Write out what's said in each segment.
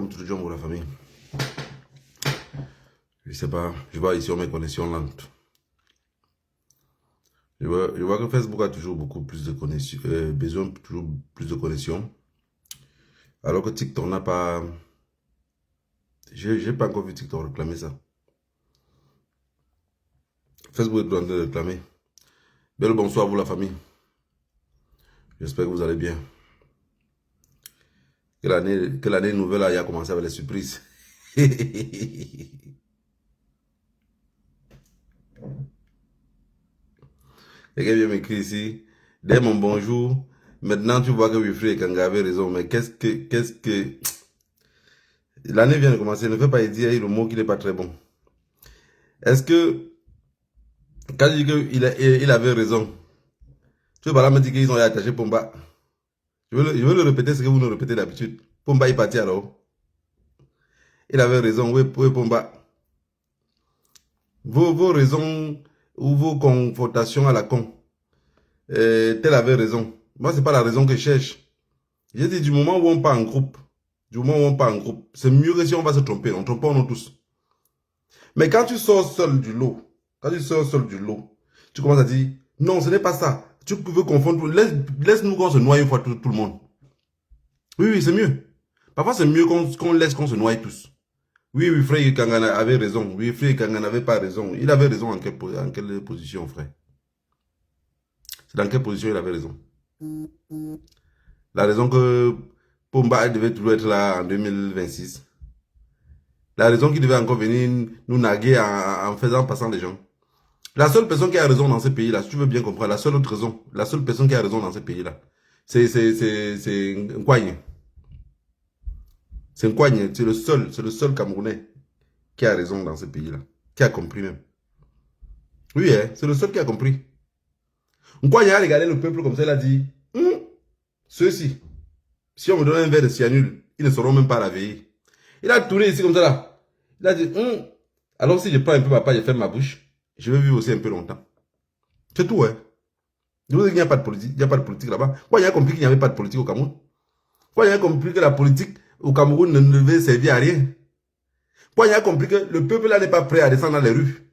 comme tout le monde, la famille. Je sais pas, je vois ici mes connexions lentes. Je vois que Facebook a toujours beaucoup plus de connexions, besoin de toujours plus de connexions. Alors que TikTok n'a pas... J'ai pas encore vu TikTok réclamer ça. Facebook est en train de réclamer. Bel bonsoir à vous la famille. J'espère que vous allez bien. Que l'année nouvelle a commencé avec les surprises. Quelqu'un vient m'écrire ici. Dès mon bonjour, maintenant tu vois que Wilfried et Kanga avaient raison. Mais qu'est-ce que... L'année vient de commencer. Ne fais pas dire le mot qui n'est pas très bon. Est-ce que... Quand je dis qu'il avait raison, tu veux pas là me dire qu'ils ont attaché Pomba. Je veux le répéter ce que vous nous répétez d'habitude. Pomba est parti alors. Il avait raison. Oui, Pomba. Vos raisons ou vos confrontations à la con. Tel avait raison. Moi, c'est pas la raison que je cherche. J'ai dit du moment où on part en groupe, c'est mieux que si on va se tromper. On trompe nous tous. Mais quand tu sors seul du lot, tu commences à dire, non, ce n'est pas ça. Tu veux confondre. Laisse-nous qu'on se noie une fois tout le monde. Oui, c'est mieux. Parfois, c'est mieux qu'on laisse qu'on se noie tous. Oui, Frère Kangana avait raison. Oui, Frère Kangana n'avait pas raison. Il avait raison en quelle position, frère? C'est dans quelle position il avait raison? La raison que Pomba devait toujours être là en 2026. La raison qu'il devait encore venir nous naguer en faisant passant les gens. La seule personne qui a raison dans ce pays-là, si tu veux bien comprendre, la seule personne qui a raison dans ce pays-là, c'est Nkwanye. C'est Nkwanye, c'est le seul Camerounais qui a raison dans ce pays-là, qui a compris même. Oui, hein, c'est le seul qui a compris. Nkwanye a regardé le peuple comme ça, il a dit, ceux-ci, si on me donne un verre de cyanure, ils ne sauront même pas la veiller. Il a tourné ici comme ça là. Il a dit, alors si je prends un peu papa, je ferme ma bouche, je vais vivre aussi un peu longtemps. C'est tout, hein. Je vous dis qu'il n'y a pas de politique, il n'y a pas de politique là-bas. Quoi, il a compris qu'il n'y avait pas de politique au Cameroun? Quoi, il a compris que la politique au Cameroun ne devait servir à rien? Quoi, il a compris que le peuple là n'est pas prêt à descendre dans les rues?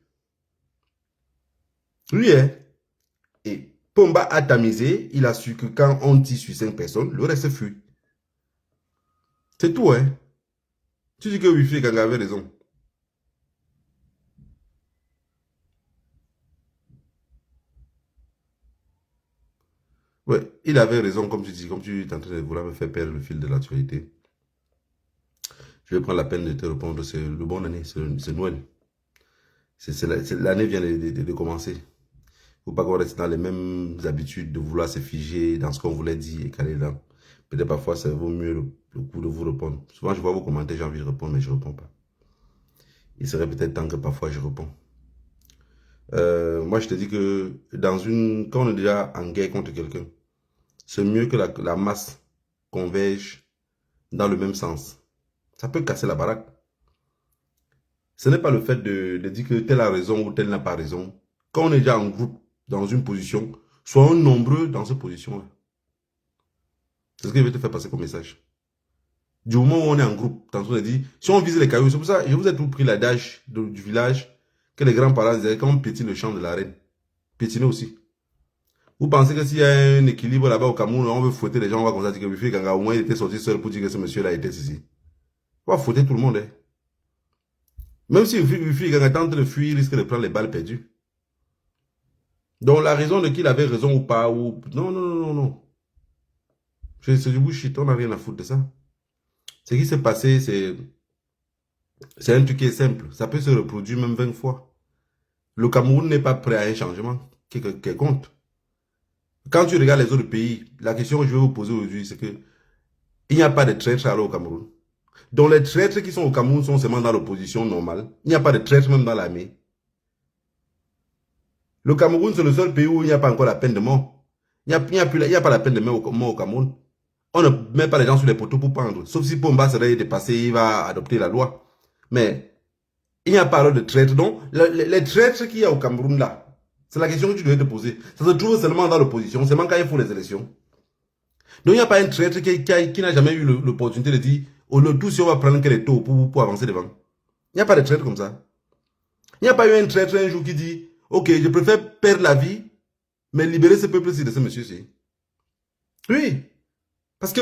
Oui, hein. Et Pomba a tamisé, il a su que quand on tire sur 5 personnes, le reste fuit. C'est tout, hein. Tu dis que Wifi Kanga avait raison. Ouais, il avait raison, comme tu dis, comme tu es en train de vouloir me faire perdre le fil de l'actualité. Je vais prendre la peine de te répondre, c'est le bon année, c'est Noël. L'année vient de commencer. Il ne faut pas qu'on reste dans les mêmes habitudes de vouloir se figer dans ce qu'on voulait dire et caler là. Peut-être parfois, ça vaut mieux le coup de vous répondre. Souvent, je vois vos commentaires, j'ai envie de répondre, mais je ne réponds pas. Il serait peut-être temps que parfois je réponds. Moi, je te dis que quand on est déjà en guerre contre quelqu'un, c'est mieux que la masse converge dans le même sens. Ça peut casser la baraque. Ce n'est pas le fait de dire que tel a raison ou tel n'a pas raison. Quand on est déjà en groupe, dans une position, soyons nombreux dans cette position-là. C'est ce que je vais te faire passer comme message. Du moment où on est en groupe, tantôt on a dit, si on vise les cailloux, c'est pour ça, je vous ai tout pris l'adage du village, que les grands-parents disaient, quand on piétine le champ de la reine, piétiner aussi. Vous pensez que s'il y a un équilibre là-bas au Cameroun, on veut fouetter les gens, on va constater que Wifi Kanga au moins il était sorti seul pour dire que ce monsieur-là était ici. On va fouetter tout le monde. Hein. Même si Wifi Kanga tente de fuir, il risque de prendre les balles perdues. Donc la raison de qu'il avait raison ou pas, ou... Non. C'est du bullshit, on n'a rien à foutre de ça. Ce qui s'est passé, c'est un truc qui est simple. Ça peut se reproduire même 20 fois. Le Cameroun n'est pas prêt à un changement qui compte. Quand tu regardes les autres pays, la question que je vais vous poser aujourd'hui, c'est que il n'y a pas de traîtres alors au Cameroun. Donc les traîtres qui sont au Cameroun sont seulement dans l'opposition normale. Il n'y a pas de traîtres même dans l'armée. Le Cameroun, c'est le seul pays où il n'y a pas encore la peine de mort. Il n'y a pas la peine de mort au Cameroun. On ne met pas les gens sur les poteaux pour pendre. Sauf si Pomba serait dépassé, il va adopter la loi. Mais il n'y a pas alors de traîtres. Donc, les traîtres qu'il y a au Cameroun là, c'est la question que tu devais te poser. Ça se trouve seulement dans l'opposition, seulement quand il faut les élections. Donc, il n'y a pas un traître qui n'a jamais eu l'opportunité de dire, Le tout, si on va prendre que les taux pour avancer devant. Il n'y a pas de traître comme ça. Il n'y a pas eu un traître un jour qui dit, ok, je préfère perdre la vie, mais libérer ce peuple-ci de ce monsieur-ci. Oui. Parce que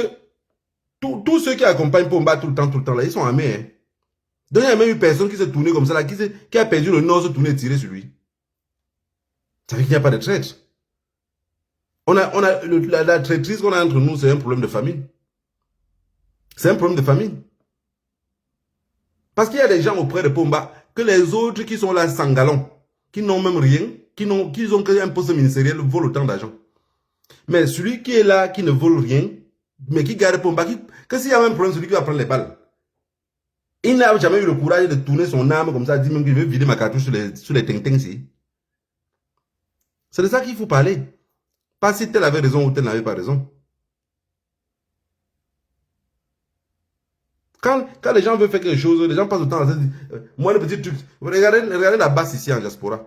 tous ceux qui accompagnent Pomba tout le temps, là, ils sont armés. Hein. Donc, il n'y a même eu personne qui s'est tourné comme ça, là, qui a perdu le nord, se tourner et tirer sur lui. Ça veut dire qu'il n'y a pas de traître. La traîtrise qu'on a entre nous, c'est un problème de famille. C'est un problème de famille. Parce qu'il y a des gens auprès de Pomba, que les autres qui sont là sans galon, qui n'ont même rien, qui ont qu'un poste ministériel, volent autant d'argent. Mais celui qui est là, qui ne vole rien, mais qui garde Pomba, que s'il y a un problème, celui qui va prendre les balles. Il n'a jamais eu le courage de tourner son âme comme ça, dire même qu'il veut vider ma cartouche sur les ting-tings ici. C'est de ça qu'il faut parler. Pas si tel avait raison ou tel n'avait pas raison. Quand les gens veulent faire quelque chose, les gens passent le temps à dire, moi le petit truc, regardez la basse ici en diaspora.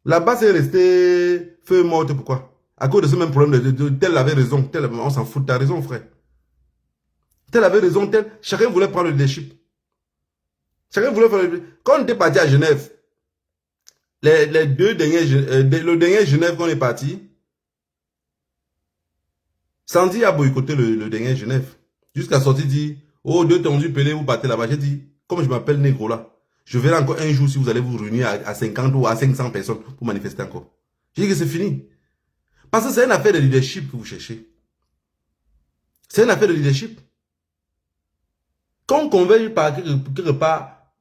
La basse est restée feu morte, pourquoi? À cause de ce même problème de tel avait raison, tel, on s'en fout, t'as raison frère. Tel avait raison, tel, chacun voulait prendre le leadership. Chacun voulait faire le... Quand on était parti à Genève, le dernier Genève qu'on est parti, Sandy a boycotté le dernier Genève. Jusqu'à sortir dit, oh, deux tendus pelés, vous partez là-bas. J'ai dit, comme je m'appelle Négro là, je verrai encore un jour si vous allez vous réunir à 50 ou à 500 personnes pour manifester encore. J'ai dit que c'est fini. Parce que c'est une affaire de leadership que vous cherchez. C'est une affaire de leadership. Quand on convainc par quelque part,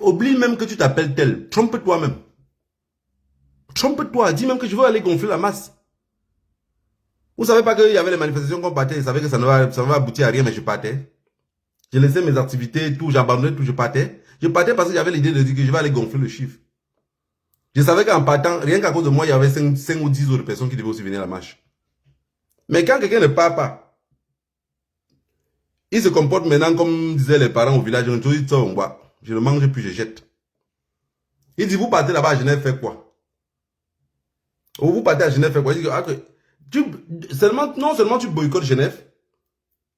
oublie même que tu t'appelles tel. Trompe-toi même. Trompe-toi. Dis même que je veux aller gonfler la masse. Vous savez pas qu'il y avait les manifestations qu'on partait. Je savais que ça ne va aboutir à rien, mais je partais. Je laissais mes activités, tout, j'abandonnais tout, je partais. Je partais parce que j'avais l'idée de dire que je vais aller gonfler le chiffre. Je savais qu'en partant, rien qu'à cause de moi, il y avait 5 ou 10 autres personnes qui devaient aussi venir à la marche. Mais quand quelqu'un ne part pas, il se comporte maintenant comme disaient les parents au village. Je ne mange plus, je jette. Il dit, vous partez là-bas à Genève, faire quoi? Ou vous partez à Genève, faire quoi? Il dit, non seulement tu boycottes Genève,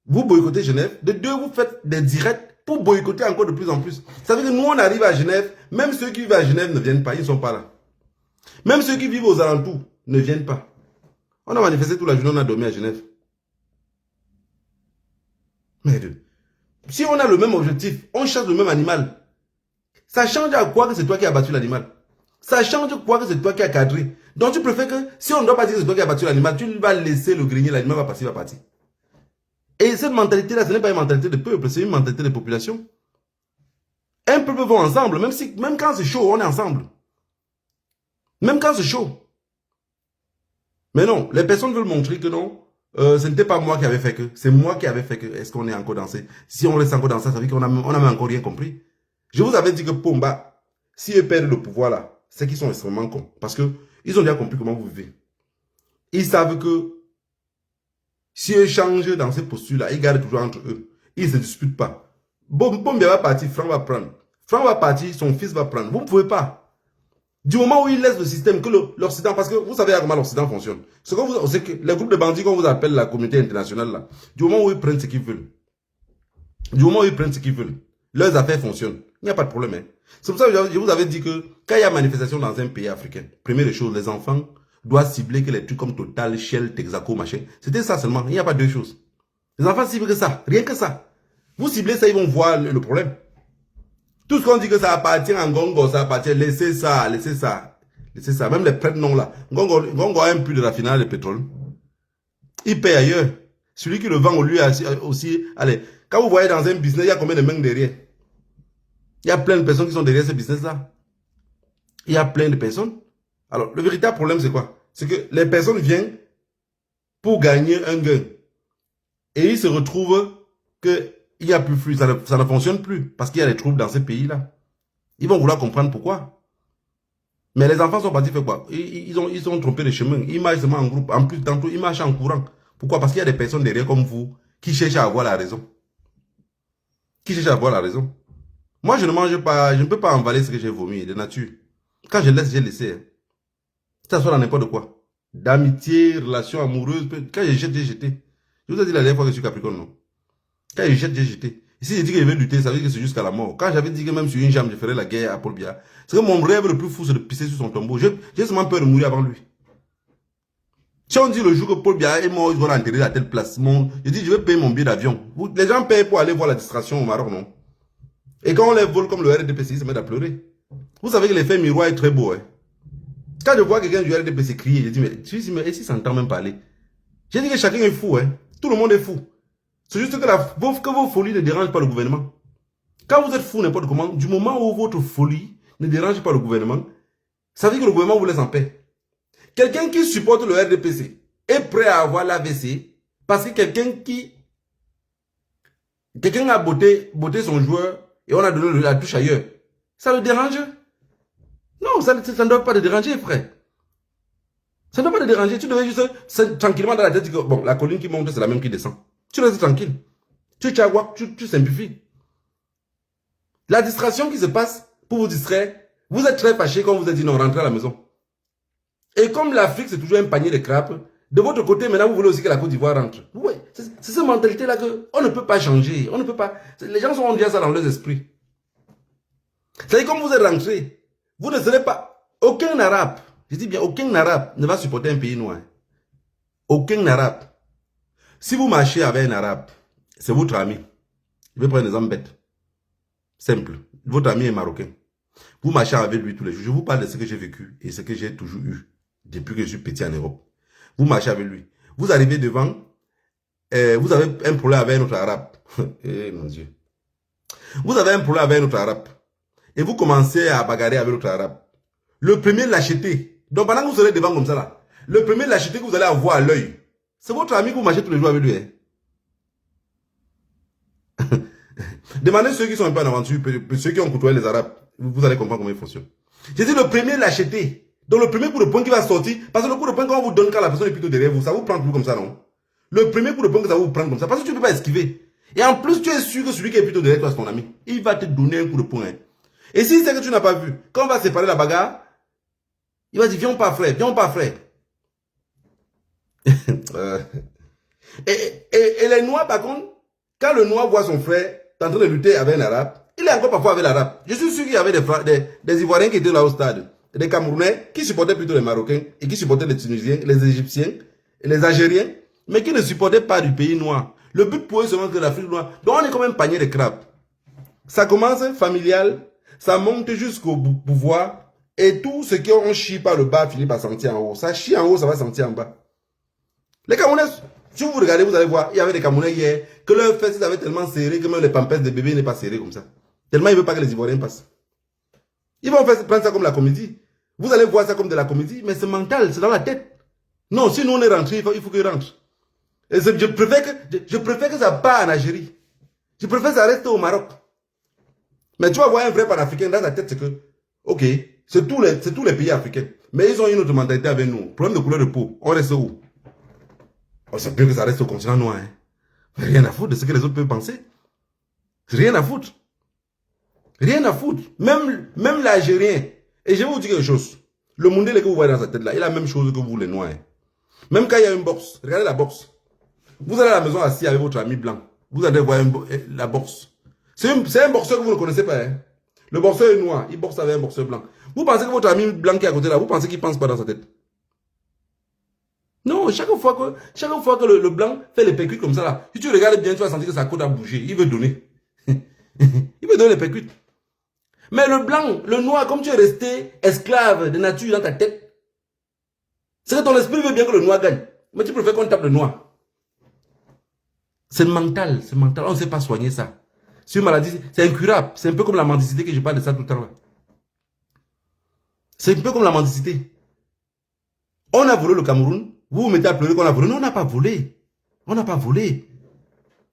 vous boycottez Genève, de deux, vous faites des directs pour boycotter encore de plus en plus. Ça veut dire que nous, on arrive à Genève, même ceux qui vivent à Genève ne viennent pas, ils ne sont pas là. Même ceux qui vivent aux alentours ne viennent pas. On a manifesté toute la journée, on a dormi à Genève. Mais si on a le même objectif, on chasse le même animal, ça change à quoi que c'est toi qui as battu l'animal? Ça change quoi que c'est toi qui as cadré? Donc tu préfères que, si on ne doit pas dire que c'est toi qui as battu l'animal, tu vas laisser le grenier, l'animal va passer, va partir. Et cette mentalité-là, ce n'est pas une mentalité de peuple, c'est une mentalité de population. Un peuple va ensemble, même quand c'est chaud, on est ensemble. Même quand c'est chaud. Mais non, les personnes veulent montrer que non, ce n'était pas moi qui avais fait que, c'est moi qui avais fait que, est-ce qu'on est encore dans ça? Si on reste encore dans ça, ça veut dire qu'on n'a même encore rien compris. Je vous avais dit que Pomba, si eux perdent le pouvoir là, c'est qu'ils sont extrêmement cons. Parce que ils ont déjà compris comment vous vivez. Ils savent que si eux changent dans ces postures-là, ils gardent toujours entre eux. Ils ne se disputent pas. Bomba va partir, Franck va prendre. Franck va partir, son fils va prendre. Vous ne pouvez pas. Du moment où ils laissent le système, que l'Occident, parce que vous savez comment l'Occident fonctionne. C'est que les groupes de bandits qu'on vous appelle la communauté internationale, là, du moment où ils prennent ce qu'ils veulent, leurs affaires fonctionnent. Il n'y a pas de problème. Hein. C'est pour ça que je vous avais dit que quand il y a manifestation dans un pays africain, première chose, les enfants doivent cibler que les trucs comme Total, Shell, Texaco, machin. C'était ça seulement. Il n'y a pas deux choses. Les enfants ciblent que ça. Rien que ça. Vous ciblez ça, ils vont voir le problème. Tout ce qu'on dit que ça appartient à Ngongo, ça appartient, laissez ça. Même les prête-noms là. Ngongo a un puits de raffinage de pétrole. Il paye ailleurs. Celui qui le vend au lui aussi. Allez, quand vous voyez dans un business, il y a combien de mecs derrière? Il y a plein de personnes qui sont derrière ce business-là. Il y a plein de personnes. Alors, le véritable problème, c'est quoi? C'est que les personnes viennent pour gagner un gain. Et ils se retrouvent qu'il n'y a plus flux. Ça ne fonctionne plus. Parce qu'il y a des troubles dans ces pays-là. Ils vont vouloir comprendre pourquoi. Mais les enfants sont partis faire quoi? Ils ont trompé le chemin. Ils marchent seulement en groupe. En plus, tantôt, ils marchent en courant. Pourquoi? Parce qu'il y a des personnes derrière comme vous qui cherchent à avoir la raison. Moi, je ne mange pas, je ne peux pas avaler ce que j'ai vomi de nature. Quand je laisse, j'ai laissé. Hein. Ça soit dans n'importe quoi. D'amitié, relation amoureuse. Quand j'ai jeté, j'ai jeté. Je vous ai dit la dernière fois que je suis Capricorne, non? Quand il jette, j'ai jeté. Et si j'ai dit que je vais lutter, ça veut dire que c'est jusqu'à la mort. Quand j'avais dit que même sur une jambe, je ferais la guerre à Paul Biya, c'est que mon rêve le plus fou, c'est de pisser sur son tombeau. J'ai seulement peur de mourir avant lui. Si on dit le jour que Paul Biya est mort, ils vont l'enterrer à telle place. Je dis, je vais payer mon billet d'avion. Les gens payent pour aller voir la distraction au Maroc, non? Et quand on les vole comme le RDPC, ils se mettent à pleurer. Vous savez que l'effet miroir est très beau. Hein? Quand je vois quelqu'un du RDPC crier, je dis, mais si ça entend même parler. J'ai dit que chacun est fou. Hein? Tout le monde est fou. C'est juste que vos folies ne dérangent pas le gouvernement. Quand vous êtes fou n'importe comment, du moment où votre folie ne dérange pas le gouvernement, ça veut dire que le gouvernement vous laisse en paix. Quelqu'un qui supporte le RDPC est prêt à avoir l'AVC parce que quelqu'un a botté son joueur et on a donné la touche ailleurs. Ça le dérange? Non, ça ne doit pas te déranger, frère. Ça ne doit pas te déranger. Tu devais juste tranquillement dans la tête dire que bon, la colline qui monte, c'est la même qui descend. Tu restes tranquille. Tu simplifies. La distraction qui se passe pour vous distraire, vous êtes très fâché quand vous êtes dit non, rentrez à la maison. Et comme l'Afrique, c'est toujours un panier de crapes, de votre côté, maintenant, vous voulez aussi que la Côte d'Ivoire rentre. Oui, c'est cette mentalité-là qu'on ne peut pas changer. On ne peut pas. Les gens ont déjà ça dans leurs esprits. C'est-à-dire, comme vous êtes rentré, vous ne serez pas. Aucun arabe, je dis bien, aucun arabe ne va supporter un pays noir. Aucun arabe. Si vous marchez avec un arabe, c'est votre ami. Je vais prendre un exemple bête. Simple. Votre ami est marocain. Vous marchez avec lui tous les jours. Je vous parle de ce que j'ai vécu et ce que j'ai toujours eu depuis que je suis petit en Europe. Vous marchez avec lui. Vous arrivez devant, vous avez un problème avec un autre arabe. Eh mon Dieu. Vous avez un problème avec un autre arabe. Et vous commencez à bagarrer avec l'autre arabe. Le premier l'acheter. Donc pendant que vous serez devant comme ça là, le premier l'acheter que vous allez avoir à l'œil, c'est votre ami que vous marchez tous les jours avec lui. Hein? Demandez ceux qui sont un peu en aventure, ceux qui ont côtoyé les arabes, vous allez comprendre comment ils fonctionnent. J'ai dit le premier l'acheter. Donc le premier coup de poing qui va sortir, parce que le coup de poing quand on vous donne quand la personne est plutôt derrière vous, ça vous prend toujours comme ça, non? Le premier coup de poing que ça vous prend comme ça, parce que tu ne peux pas esquiver. Et en plus, tu es sûr que celui qui est plutôt derrière toi, c'est ton ami. Il va te donner un coup de poing. Hein. Et si c'est que tu n'as pas vu, quand on va séparer la bagarre, il va dire, viens pas frère, viens pas frère. et les noirs, par contre, quand le noir voit son frère en train de lutter avec un arabe, il est encore parfois avec l'arabe. Je suis sûr qu'il y avait des Ivoiriens qui étaient là au stade, des Camerounais qui supportaient plutôt les Marocains et qui supportaient les Tunisiens, les Égyptiens et les Algériens, mais qui ne supportaient pas du pays noir. Le but pour eux, c'est que l'Afrique noire. Donc on est comme un panier de crabes. Ça commence familial, ça monte jusqu'au pouvoir, et tout ce qui on chie par le bas finit par sentir en haut. Ça chie en haut, ça va sentir en bas. Les Camerounais, si vous regardez, vous allez voir, il y avait des Camerounais hier, que leurs fesses avaient tellement serré que même les pampers des bébés n'est pas serré comme ça. Tellement ils ne veulent pas que les Ivoiriens passent. Ils vont prendre ça comme la comédie. Vous allez voir ça comme de la comédie, mais c'est mental, c'est dans la tête. Non, si nous on est rentré, il faut qu'ils rentrent. Et je préfère que ça parte en Algérie. Je préfère que ça reste au Maroc. Mais tu vas voir un vrai panafricain dans sa tête, c'est que, ok, c'est tous les pays africains. Mais ils ont une autre mentalité avec nous. Problème de couleur de peau, on reste où? On sait bien que ça reste au continent noir. Hein. Rien à foutre de ce que les autres peuvent penser. Rien à foutre. Rien à foutre. Même l'Algérien. Et je vais vous dire quelque chose. Le Mundele que vous voyez dans sa tête là, il a la même chose que vous les noirs. Hein. Même quand il y a une boxe, regardez la boxe. Vous allez à la maison assis avec votre ami blanc. Vous allez voir la boxe. C'est un boxeur que vous ne connaissez pas. Hein. Le boxeur est noir, il boxe avec un boxeur blanc. Vous pensez que votre ami blanc qui est à côté là, vous pensez qu'il ne pense pas dans sa tête? Non, chaque fois que le blanc fait les percutes comme ça là, si tu regardes bien, tu vas sentir que sa côte a bougé. Il veut donner. Il veut donner les percutes. Mais le blanc, le noir, comme tu es resté esclave de nature dans ta tête, c'est que ton esprit veut bien que le noir gagne. Mais tu préfères qu'on tape le noir. C'est mental, c'est mental. On ne sait pas soigner ça. C'est une maladie, c'est incurable. C'est un peu comme la mendicité que je parle de ça tout le temps là. C'est un peu comme la mendicité. On a volé le Cameroun. Vous vous mettez à pleurer qu'on a volé. Non, on n'a pas volé. On n'a pas volé.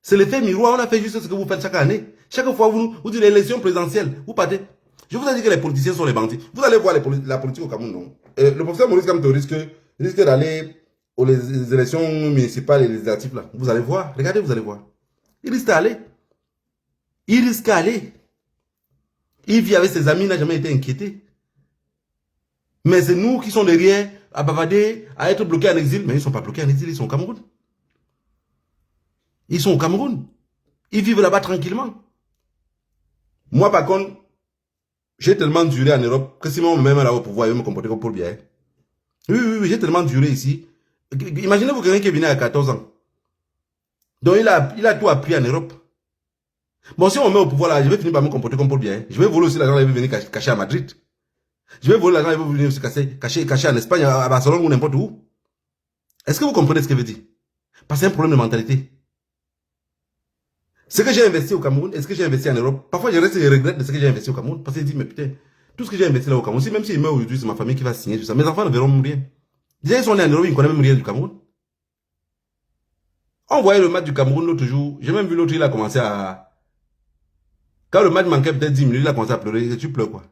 C'est l'effet miroir. On a fait juste ce que vous faites chaque année. Chaque fois, vous dites l'élection présidentielle. Vous partez. Je vous ai dit que les politiciens sont les bandits. Vous allez voir la politique au Cameroun, non? Le professeur Maurice Kamto risque d'aller aux élections municipales et législatives là. Vous allez voir. Regardez, vous allez voir. Il risque d'aller. Il risque d'aller. Il vit avec ses amis, il n'a jamais été inquiété. Mais c'est nous qui sommes derrière à bavader, à être bloqués en exil. Mais ils ne sont pas bloqués en exil, ils sont au Cameroun. Ils sont au Cameroun. Ils vivent là-bas tranquillement. Moi, par contre, j'ai tellement duré en Europe que si moi même là au pouvoir, je vais me comporter comme Paul Biya. Oui, j'ai tellement duré ici. Imaginez-vous quelqu'un qui est venu à 14 ans. Donc il a tout appris en Europe. Bon, si on me met au pouvoir là, je vais finir par me comporter comme Paul Biya. Je vais voler aussi l'argent, il va venir cacher à Madrid. Je vais voler l'argent, il va venir se cacher en Espagne, à Barcelone ou n'importe où. Est-ce que vous comprenez ce que je veux dire? Parce que c'est un problème de mentalité. Ce que j'ai investi au Cameroun, est-ce que j'ai investi en Europe? Parfois, je reste et regrette de ce que j'ai investi au Cameroun. Parce que je dis, mais putain, tout ce que j'ai investi là au Cameroun, même s'il meurt aujourd'hui, c'est ma famille qui va signer tout ça. Mes enfants ne verront rien. Déjà, ils sont nés en Europe, ils ne connaissent même rien du Cameroun. On voyait le match du Cameroun l'autre jour. J'ai même vu l'autre, il a commencé à... Quand le match manquait peut-être 10 minutes, il a commencé à pleurer. Tu pleures quoi?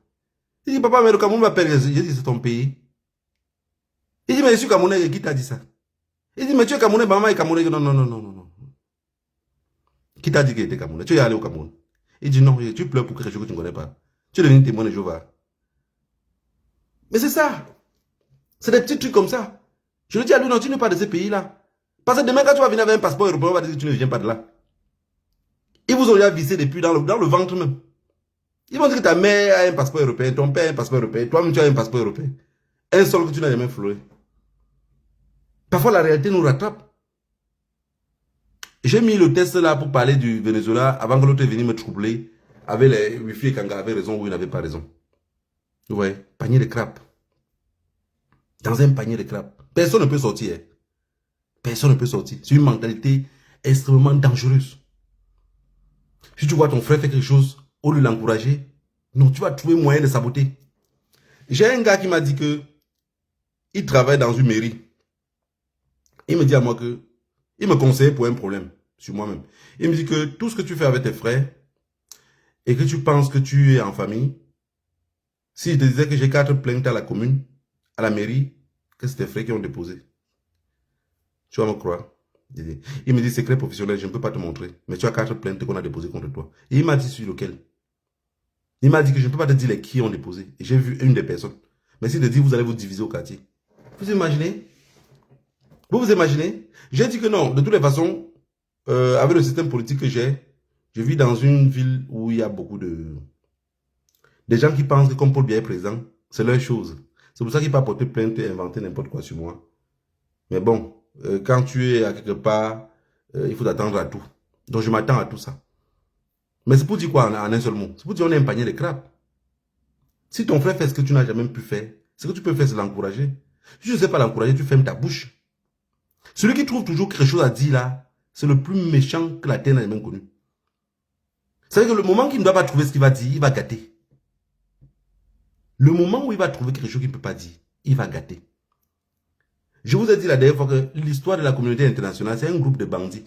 Il dit, papa, mais le Cameroun va perdre. J'ai dit, c'est ton pays. Il dit, mais je suis Camerounais, qui t'a dit ça? Il dit, mais tu es Camerounais, maman est Camerounais. Non, non, non, non, non. Qui t'a dit qu'il était Camerounais? Tu es allé au Cameroun. Il dit, non, tu pleures pour quelque chose que tu ne connais pas. Tu es devenu témoin de Jéhovah. Mais c'est ça. C'est des petits trucs comme ça. Je lui dis à lui, non, tu n'es pas de ce pays-là. Parce que demain, quand tu vas venir avec un passeport européen, on va dire que tu ne viens pas de là. Ils vous ont déjà vissé depuis dans le ventre même. Ils vont dire que ta mère a un passeport européen, ton père a un passeport européen, toi-même tu as un passeport européen. Un seul que tu n'as jamais floré. Parfois, la réalité nous rattrape. J'ai mis le test là pour parler du Venezuela avant que l'autre vienne me troubler avec les Wi-Fi et Kanga avait raison ou il n'avait pas raison. Vous voyez, panier de crabes. Dans un panier de crabes. Personne ne peut sortir. Personne ne peut sortir. C'est une mentalité extrêmement dangereuse. Si tu vois ton frère faire quelque chose, au lieu de l'encourager, non, tu vas trouver moyen de saboter. J'ai un gars qui m'a dit que il travaille dans une mairie. Il me dit à moi que il me conseille pour un problème sur moi-même. Il me dit que tout ce que tu fais avec tes frères et que tu penses que tu es en famille, si je te disais que j'ai 4 plaintes à la commune, à la mairie, que c'est tes frères qui ont déposé. Tu vas me croire. Il me dit, secret professionnel, je ne peux pas te montrer. Mais tu as 4 plaintes qu'on a déposées contre toi. Et il m'a dit sur lequel. Il m'a dit que je ne peux pas te dire les qui ont déposé. Et j'ai vu une des personnes. Mais s'il te dit, vous allez vous diviser au quartier. Vous imaginez? Vous imaginez? J'ai dit que non. De toutes les façons, avec le système politique que j'ai, je vis dans une ville où il y a beaucoup de... Des gens qui pensent que comme Paul Biya est présent, c'est leur chose. C'est pour ça qu'il peut porter plainte et inventer n'importe quoi sur moi. Mais bon, quand tu es à quelque part, il faut t'attendre à tout. Donc je m'attends à tout ça. Mais c'est pour dire quoi en un seul mot? C'est pour dire on est un panier de crabes. Si ton frère fait ce que tu n'as jamais pu faire, ce que tu peux faire, c'est l'encourager. Si tu ne sais pas l'encourager, tu fermes ta bouche. Celui qui trouve toujours quelque chose à dire là, c'est le plus méchant que la terre n'a jamais connu. C'est-à-dire que le moment qu'il ne doit pas trouver ce qu'il va dire, il va gâter. Le moment où il va trouver quelque chose qu'il ne peut pas dire, il va gâter. Je vous ai dit la dernière fois que l'histoire de la communauté internationale, c'est un groupe de bandits.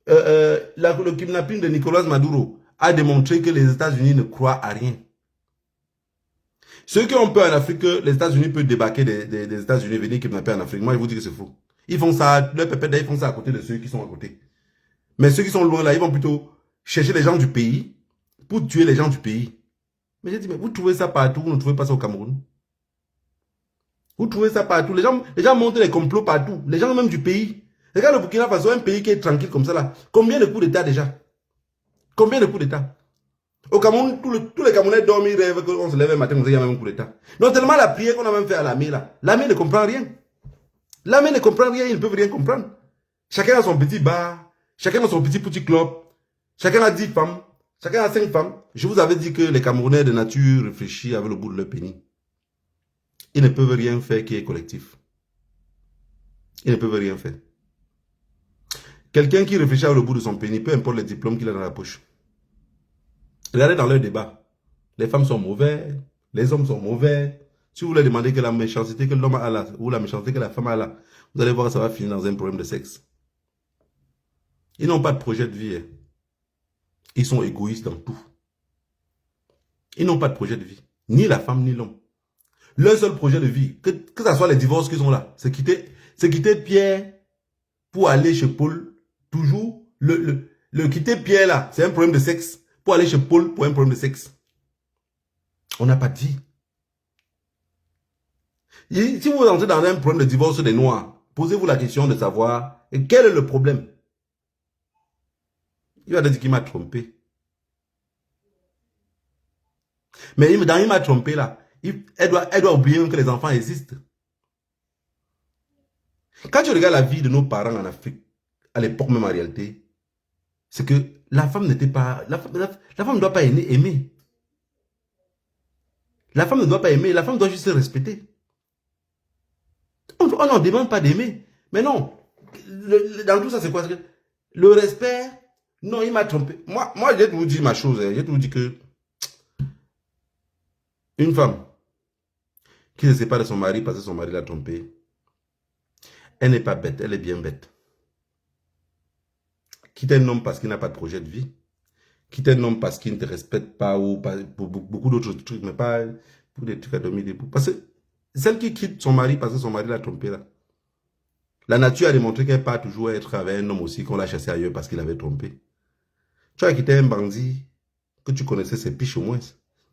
Le kidnapping de Nicolas Maduro a démontré que les États-Unis ne croient à rien. Ceux qui ont peur en Afrique que les États-Unis peuvent débarquer des États-Unis et venir kidnapper en Afrique, moi je vous dis que c'est faux. Ils font ça, leur pépé, ils font ça à côté de ceux qui sont à côté. Mais ceux qui sont loin là, ils vont plutôt chercher les gens du pays pour tuer les gens du pays. Mais j'ai dit, mais vous trouvez ça partout, vous ne trouvez pas ça au Cameroun? Vous trouvez ça partout. Les gens montent les complots partout. Les gens même du pays. Regarde le Burkina Faso, un pays qui est tranquille comme ça là. Combien de coups d'État déjà? Combien de coups d'État? Au Cameroun, tous les Camerounais dorment, ils rêvent qu'on se lève un matin, il y a même un coup d'État. Non, tellement la prière qu'on a même fait à l'armée là. L'armée ne comprend rien. L'armée ne comprend rien, ils ne peuvent rien comprendre. Chacun a son petit bar, chacun a son petit club, chacun a 10 femmes, chacun a 5 femmes. Je vous avais dit que les Camerounais de nature réfléchissent avec le bout de leur pénis. Ils ne peuvent rien faire qui est collectif. Ils ne peuvent rien faire. Quelqu'un qui réfléchit avec le bout de son pénis, peu importe les diplômes qu'il a dans la poche. Regardez dans leur débat. Les femmes sont mauvaises, les hommes sont mauvais. Si vous voulez demander que la méchanceté que l'homme a là, ou la méchanceté que la femme a là, vous allez voir que ça va finir dans un problème de sexe. Ils n'ont pas de projet de vie. Ils sont égoïstes dans tout. Ils n'ont pas de projet de vie. Ni la femme, ni l'homme. Leur seul projet de vie, que ce soit les divorces qu'ils ont là, c'est quitter Pierre pour aller chez Paul. Toujours, le quitter Pierre là, c'est un problème de sexe. Pour aller chez Paul pour un problème de sexe. On n'a pas de vie. Et si vous entrez dans un problème de divorce des Noirs, posez-vous la question de savoir quel est le problème. Il va te dire qu'il m'a trompé. Mais dans il m'a trompé là, elle doit oublier même que les enfants existent. Quand tu regardes la vie de nos parents en Afrique, à l'époque même en réalité, c'est que la femme n'était pas... La femme ne doit pas aimer. La femme ne doit pas aimer, la femme doit juste se respecter. On n'en demande pas d'aimer. Mais non, dans tout ça, c'est quoi? Le respect, non, il m'a trompé. Moi, je vais vous dire ma chose. Je vais vous dire que une femme qui se sépare de son mari parce que son mari l'a trompé, elle n'est pas bête, elle est bien bête. Quitte un homme parce qu'il n'a pas de projet de vie, quitte un homme parce qu'il ne te respecte pas ou pour beaucoup d'autres trucs, mais pas pour des trucs à dormir debout. Parce que celle qui quitte son mari parce que son mari l'a trompé là, la nature a démontré qu'elle part toujours être avec un homme aussi qu'on l'a chassé ailleurs parce qu'il avait trompé. Tu as quitté un bandit que tu connaissais ses piches au moins.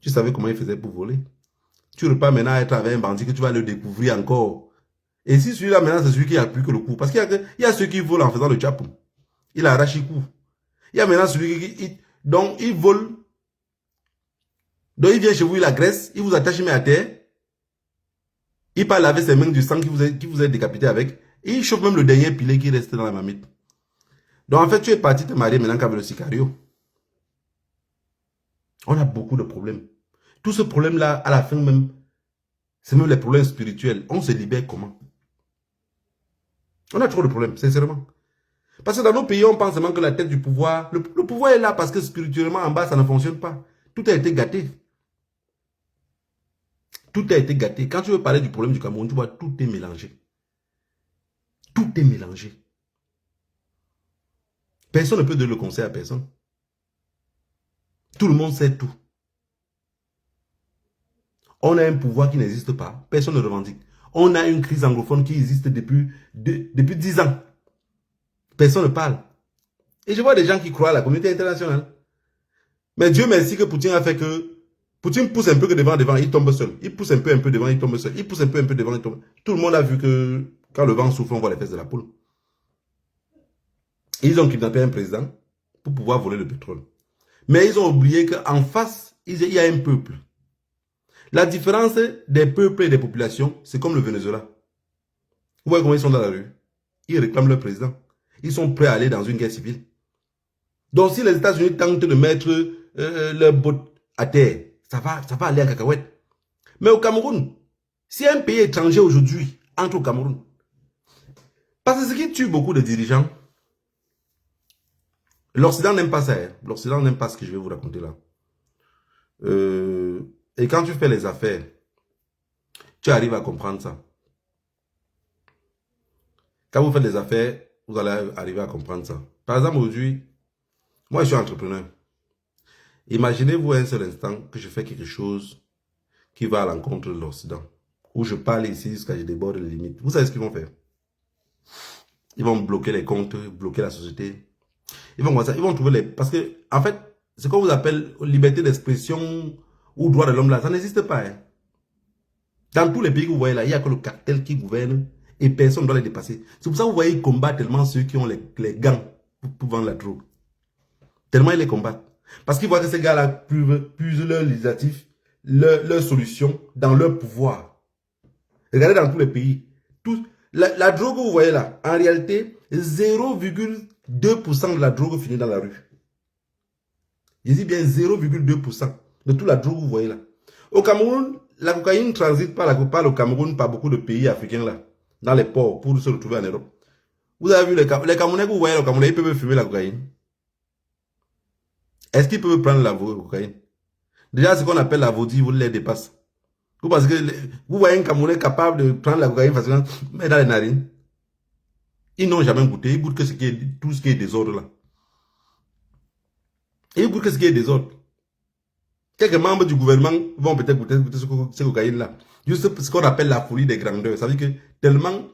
Tu savais comment il faisait pour voler. Tu repars maintenant à être avec un bandit que tu vas le découvrir encore. Et si celui-là maintenant c'est celui qui a plus que le coup. Parce qu'il y a ceux qui volent en faisant le chapeau. Il arrache le coup. Il y a maintenant celui qui... Donc il vole. Donc il vient chez vous, il agresse, il vous attache mais à terre. Il part laver ses mains du sang qui vous a décapité avec. Et il chauffe même le dernier pilet qui reste dans la marmite. Donc en fait, tu es parti te marier maintenant qu'avec le sicario. On a beaucoup de problèmes. Tout ce problème-là, à la fin même, c'est même les problèmes spirituels. On se libère comment? On a trop de problèmes, sincèrement. Parce que dans nos pays, on pense seulement que la tête du pouvoir, le pouvoir est là parce que spirituellement, en bas, ça ne fonctionne pas. Tout a été gâté. Tout a été gâté. Quand tu veux parler du problème du Cameroun, tu vois, tout est mélangé. Tout est mélangé. Personne ne peut donner le conseil à personne. Tout le monde sait tout. On a un pouvoir qui n'existe pas. Personne ne revendique. On a une crise anglophone qui existe depuis 10 ans. Personne ne parle. Et je vois des gens qui croient à la communauté internationale. Mais Dieu merci que Poutine a fait que... Poutine pousse un peu que devant, il tombe seul. Il pousse un peu devant, il tombe seul. Il pousse un peu devant, il tombe. Tout le monde a vu que quand le vent souffle, on voit les fesses de la poule. Ils ont kidnappé un président pour pouvoir voler le pétrole. Mais ils ont oublié qu'en face, il y a un peuple. La différence des peuples et des populations, c'est comme le Venezuela. Vous voyez comment ils sont dans la rue? Ils réclament leur président. Ils sont prêts à aller dans une guerre civile. Donc si les États-Unis tentent de mettre leur botte à terre, ça va aller en cacahuète. Mais au Cameroun, si un pays étranger aujourd'hui entre au Cameroun, parce que ce qui tue beaucoup de dirigeants, l'Occident n'aime pas ça. Hein. L'Occident n'aime pas ce que je vais vous raconter là. Et quand tu fais les affaires, tu arrives à comprendre ça. Quand vous faites les affaires, vous allez arriver à comprendre ça. Par exemple, aujourd'hui, moi je suis entrepreneur. Imaginez-vous un seul instant que je fais quelque chose qui va à l'encontre de l'Occident. Où je parle ici jusqu'à je déborde les limites. Vous savez ce qu'ils vont faire? Ils vont bloquer les comptes, bloquer la société. Ils vont trouver les... Parce que, en fait, ce qu'on vous appelle liberté d'expression ou droit de l'homme là, ça n'existe pas. Hein. Dans tous les pays que vous voyez là, il n'y a que le cartel qui gouverne et personne ne doit les dépasser. C'est pour ça que vous voyez, ils combattent tellement ceux qui ont les gants pour vendre la drogue. Tellement ils les combattent. Parce qu'ils voient que ces gars-là puisent leur législatif, leur solution dans leur pouvoir. Regardez dans tous les pays. La drogue que vous voyez là, en réalité, 0,2% de la drogue finit dans la rue. Je dis bien 0,2% de toute la drogue que vous voyez là. Au Cameroun, la cocaïne transite par le Cameroun, par beaucoup de pays africains là, dans les ports pour se retrouver en Europe. Vous avez vu les Camerounais que vous voyez au Cameroun, ils peuvent fumer la cocaïne. Est-ce qu'ils peuvent prendre la cocaïne? Déjà, ce qu'on appelle la vaudie, vous les dépassez. Parce que vous voyez un Camerounais capable de prendre la cocaïne facilement, mais dans les narines. Ils n'ont jamais goûté, ils goûtent que tout ce qui est désordre là. Ils goûtent que ce qui est désordre. Quelques membres du gouvernement vont peut-être goûter ce cocaïne là. Juste ce qu'on appelle la folie des grandeurs. Ça veut dire que tellement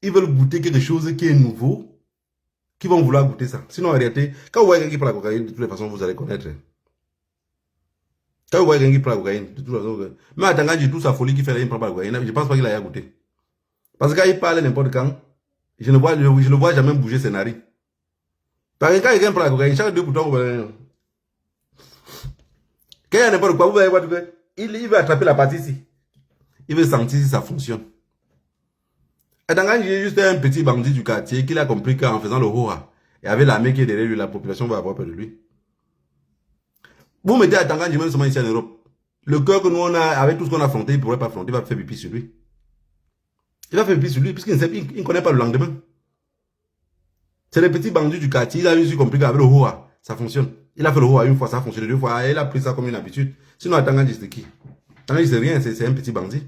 ils veulent goûter quelque chose qui est nouveau, qu'ils vont vouloir goûter ça. Sinon en réalité, quand vous voyez quelqu'un qui prend la cocaïne, de toutes les façons, vous allez connaître. Quand vous voyez quelqu'un qui prend la cocaïne, de toute façon, mais attends, quand j'ai toute sa folie qui fait là, il ne prend pas la cocaïne, je ne pense pas qu'il aille à goûter. Parce que quand il parle n'importe quand, je ne le vois jamais bouger ses narines. Parce que quand quelqu'un prend la cocaïne, chaque 2 boutons, quand il y a n'importe quoi, vous allez voir, il veut attraper la partie ici. Il veut sentir si ça fonctionne. Et dans il y a juste un petit bandit du quartier qui a compris qu'en faisant le hoa, et avec l'armée qui est derrière lui, la population va avoir peur de lui. Vous mettez à Tangan, même seulement ici en Europe. Le cœur que nous on a, avec tout ce qu'on a affronté, il ne pourrait pas affronter, il va faire pipi sur lui. Il va faire pipi sur lui, puisqu'il ne connaît pas le lendemain. C'est les petits bandits du quartier, il a juste compris qu'avec le hoa, ça fonctionne. Il a fait le hoa une fois, ça a fonctionné 2 fois, et il a pris ça comme une habitude. Sinon, à Tangan, c'est qui? Tangan, c'est rien, c'est un petit bandit.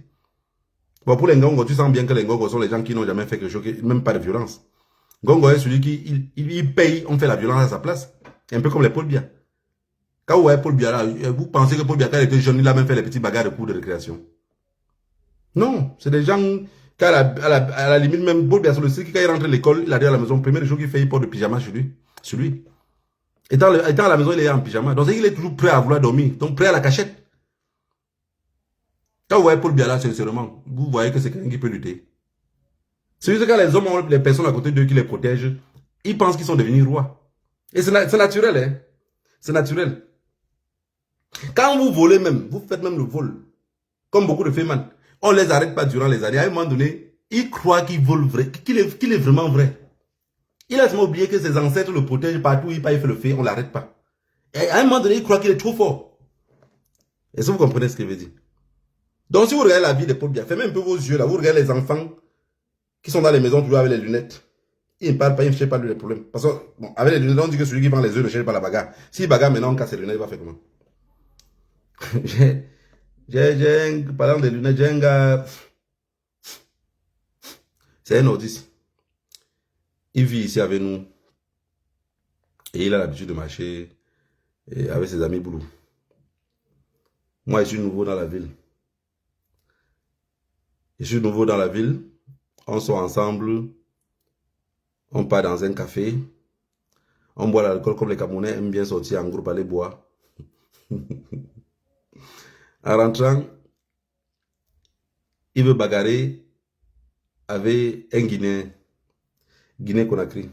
Bon, pour les Ngongo, tu sens bien que les Ngongo sont les gens qui n'ont jamais fait quelque chose, même pas de violence. Ngongo est celui qui il paye, on fait la violence à sa place. Un peu comme les Paul Biya. Quand vous voyez Paul Biya là, vous pensez que Paul Biya, quand il était jeune, il a même fait les petits bagarres de cours de récréation. Non, c'est des gens qui, à la limite, même Paul Biya, sur le site, quand il rentre à l'école, il arrive à la maison, première chose qu'il fait, il porte de pyjama sur lui. Étant à la maison, il est en pyjama. Donc, il est toujours prêt à vouloir dormir. Donc, prêt à la cachette. Quand vous voyez Paul Biya là, sincèrement, vous voyez que c'est quelqu'un qui peut lutter. C'est juste que quand les hommes ont les personnes à côté d'eux qui les protègent, ils pensent qu'ils sont devenus rois. Et c'est naturel, hein. C'est naturel. Quand vous volez même, vous faites même le vol, comme beaucoup de fémans, on ne les arrête pas durant les années. À un moment donné, ils croient qu'ils volent vrai, qu'il est vraiment vrai. Il a seulement oublié que ses ancêtres le protègent partout, il fait le fait, on ne l'arrête pas. Et à un moment donné, il croit qu'il est trop fort. Est-ce que vous comprenez ce que je veux dire? Donc si vous regardez la vie de Paul Biya, fermez un peu vos yeux là, vous regardez les enfants qui sont dans les maisons toujours avec les lunettes. Ils ne parlent pas, ils ne cherchent pas les problèmes. Parce que, bon, avec les lunettes, on dit que celui qui prend les œufs ne cherche pas la bagarre. Si bagarre maintenant on casse les lunettes, il va faire comment? Parlant des lunettes, j'ai un gars, c'est un autiste. Il vit ici avec nous. Et il a l'habitude de marcher avec ses amis boulot. Moi, je suis nouveau dans la ville. Je suis nouveau dans la ville. On sort ensemble. On part dans un café. On boit l'alcool comme les Camerounais aiment bien sortir en groupe aller boire. En rentrant, il veut bagarrer avec un Guinéen. Guinée-Conakry.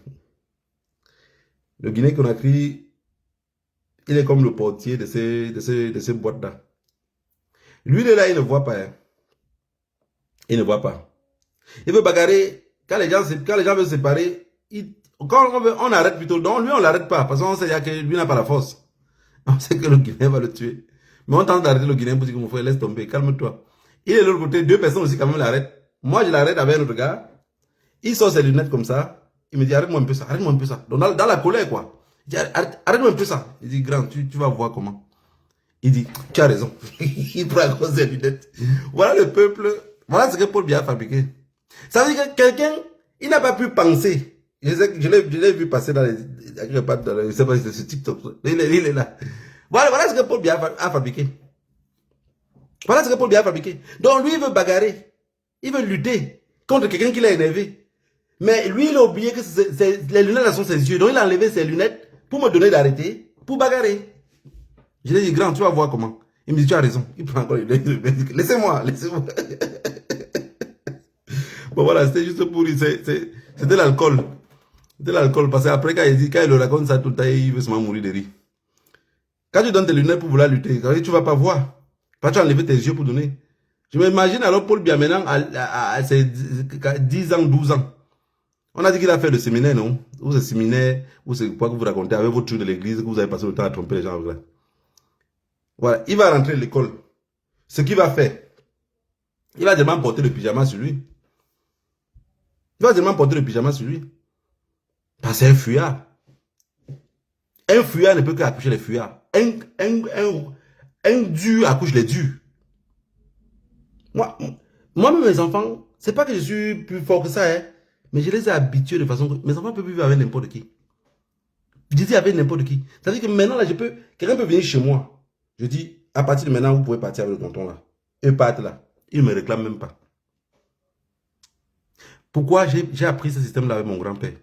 Le Guinée-Conakry, il est comme le portier de ces boîtes-là. Lui, il est là, il ne voit pas. Hein. Il ne voit pas. Il veut bagarrer. Quand les gens veulent se séparer, quand on arrête plutôt. Donc, lui, on ne l'arrête pas. Parce qu'on sait que lui n'a pas la force. On sait que le Guinéen va le tuer. Mais on tente d'arrêter le Guinéen pour dire que mon frère, laisse tomber, calme-toi. Il est de l'autre côté, 2 personnes aussi quand même l'arrêtent. Moi, je l'arrête avec un autre gars. Il sort ses lunettes comme ça. Il me dit, arrête-moi un peu ça, arrête-moi un peu ça. Donc, dans la colère, quoi. Il dit, arrête-moi un peu ça. Il dit, grand, tu vas voir comment. Il dit, tu as raison. Il prend à cause des lunettes. Voilà le peuple. Voilà ce que Paul Biya a fabriqué. Ça veut dire que quelqu'un, il n'a pas pu penser. Je l'ai vu passer dans les. Je ne sais pas si c'est ce TikTok. Il est là. Voilà ce que Paul Biya a fabriqué. Voilà ce que Paul Biya a fabriqué. Donc lui, il veut bagarrer. Il veut lutter contre quelqu'un qui l'a énervé. Mais lui, il a oublié que les lunettes là sont ses yeux. Donc il a enlevé ses lunettes pour me donner d'arrêter, pour bagarrer. Je lui ai dit, grand, tu vas voir comment. Il me dit, tu as raison. Il prend encore les lunettes. Laissez-moi, laissez-moi. Bon voilà, c'était juste pour lui. C'était l'alcool. C'était l'alcool. Parce qu'après, quand il le raconte ça tout le temps, il veut seulement mourir de rire. Quand tu donnes tes lunettes pour vouloir lutter, tu ne vas pas voir. Pas tu as enlevé tes yeux pour donner. Je m'imagine alors Paul Biya maintenant à ses 10 ans, 12 ans. On a dit qu'il a fait le séminaire, non? Ou ce séminaire, ou c'est quoi que vous racontez avec votre truc de l'église, que vous avez passé le temps à tromper les gens avec là. Voilà, il va rentrer à l'école. Ce qu'il va faire, il va demander porter le pyjama sur lui. Il va demander porter le pyjama sur lui. Parce que c'est un fuyard. Un fuyard ne peut qu'accoucher les fuyards. Un dur accouche les durs. Moi-même, mes enfants, c'est pas que je suis plus fort que ça, hein, mais je les ai habitués de façon que mes enfants peuvent vivre avec n'importe qui. Je dis avec n'importe qui. C'est-à-dire que maintenant, là, quelqu'un peut venir chez moi. Je dis, à partir de maintenant, vous pouvez partir avec le tonton là. Eux partent là. Ils ne me réclament même pas. Pourquoi j'ai appris ce système-là avec mon grand-père?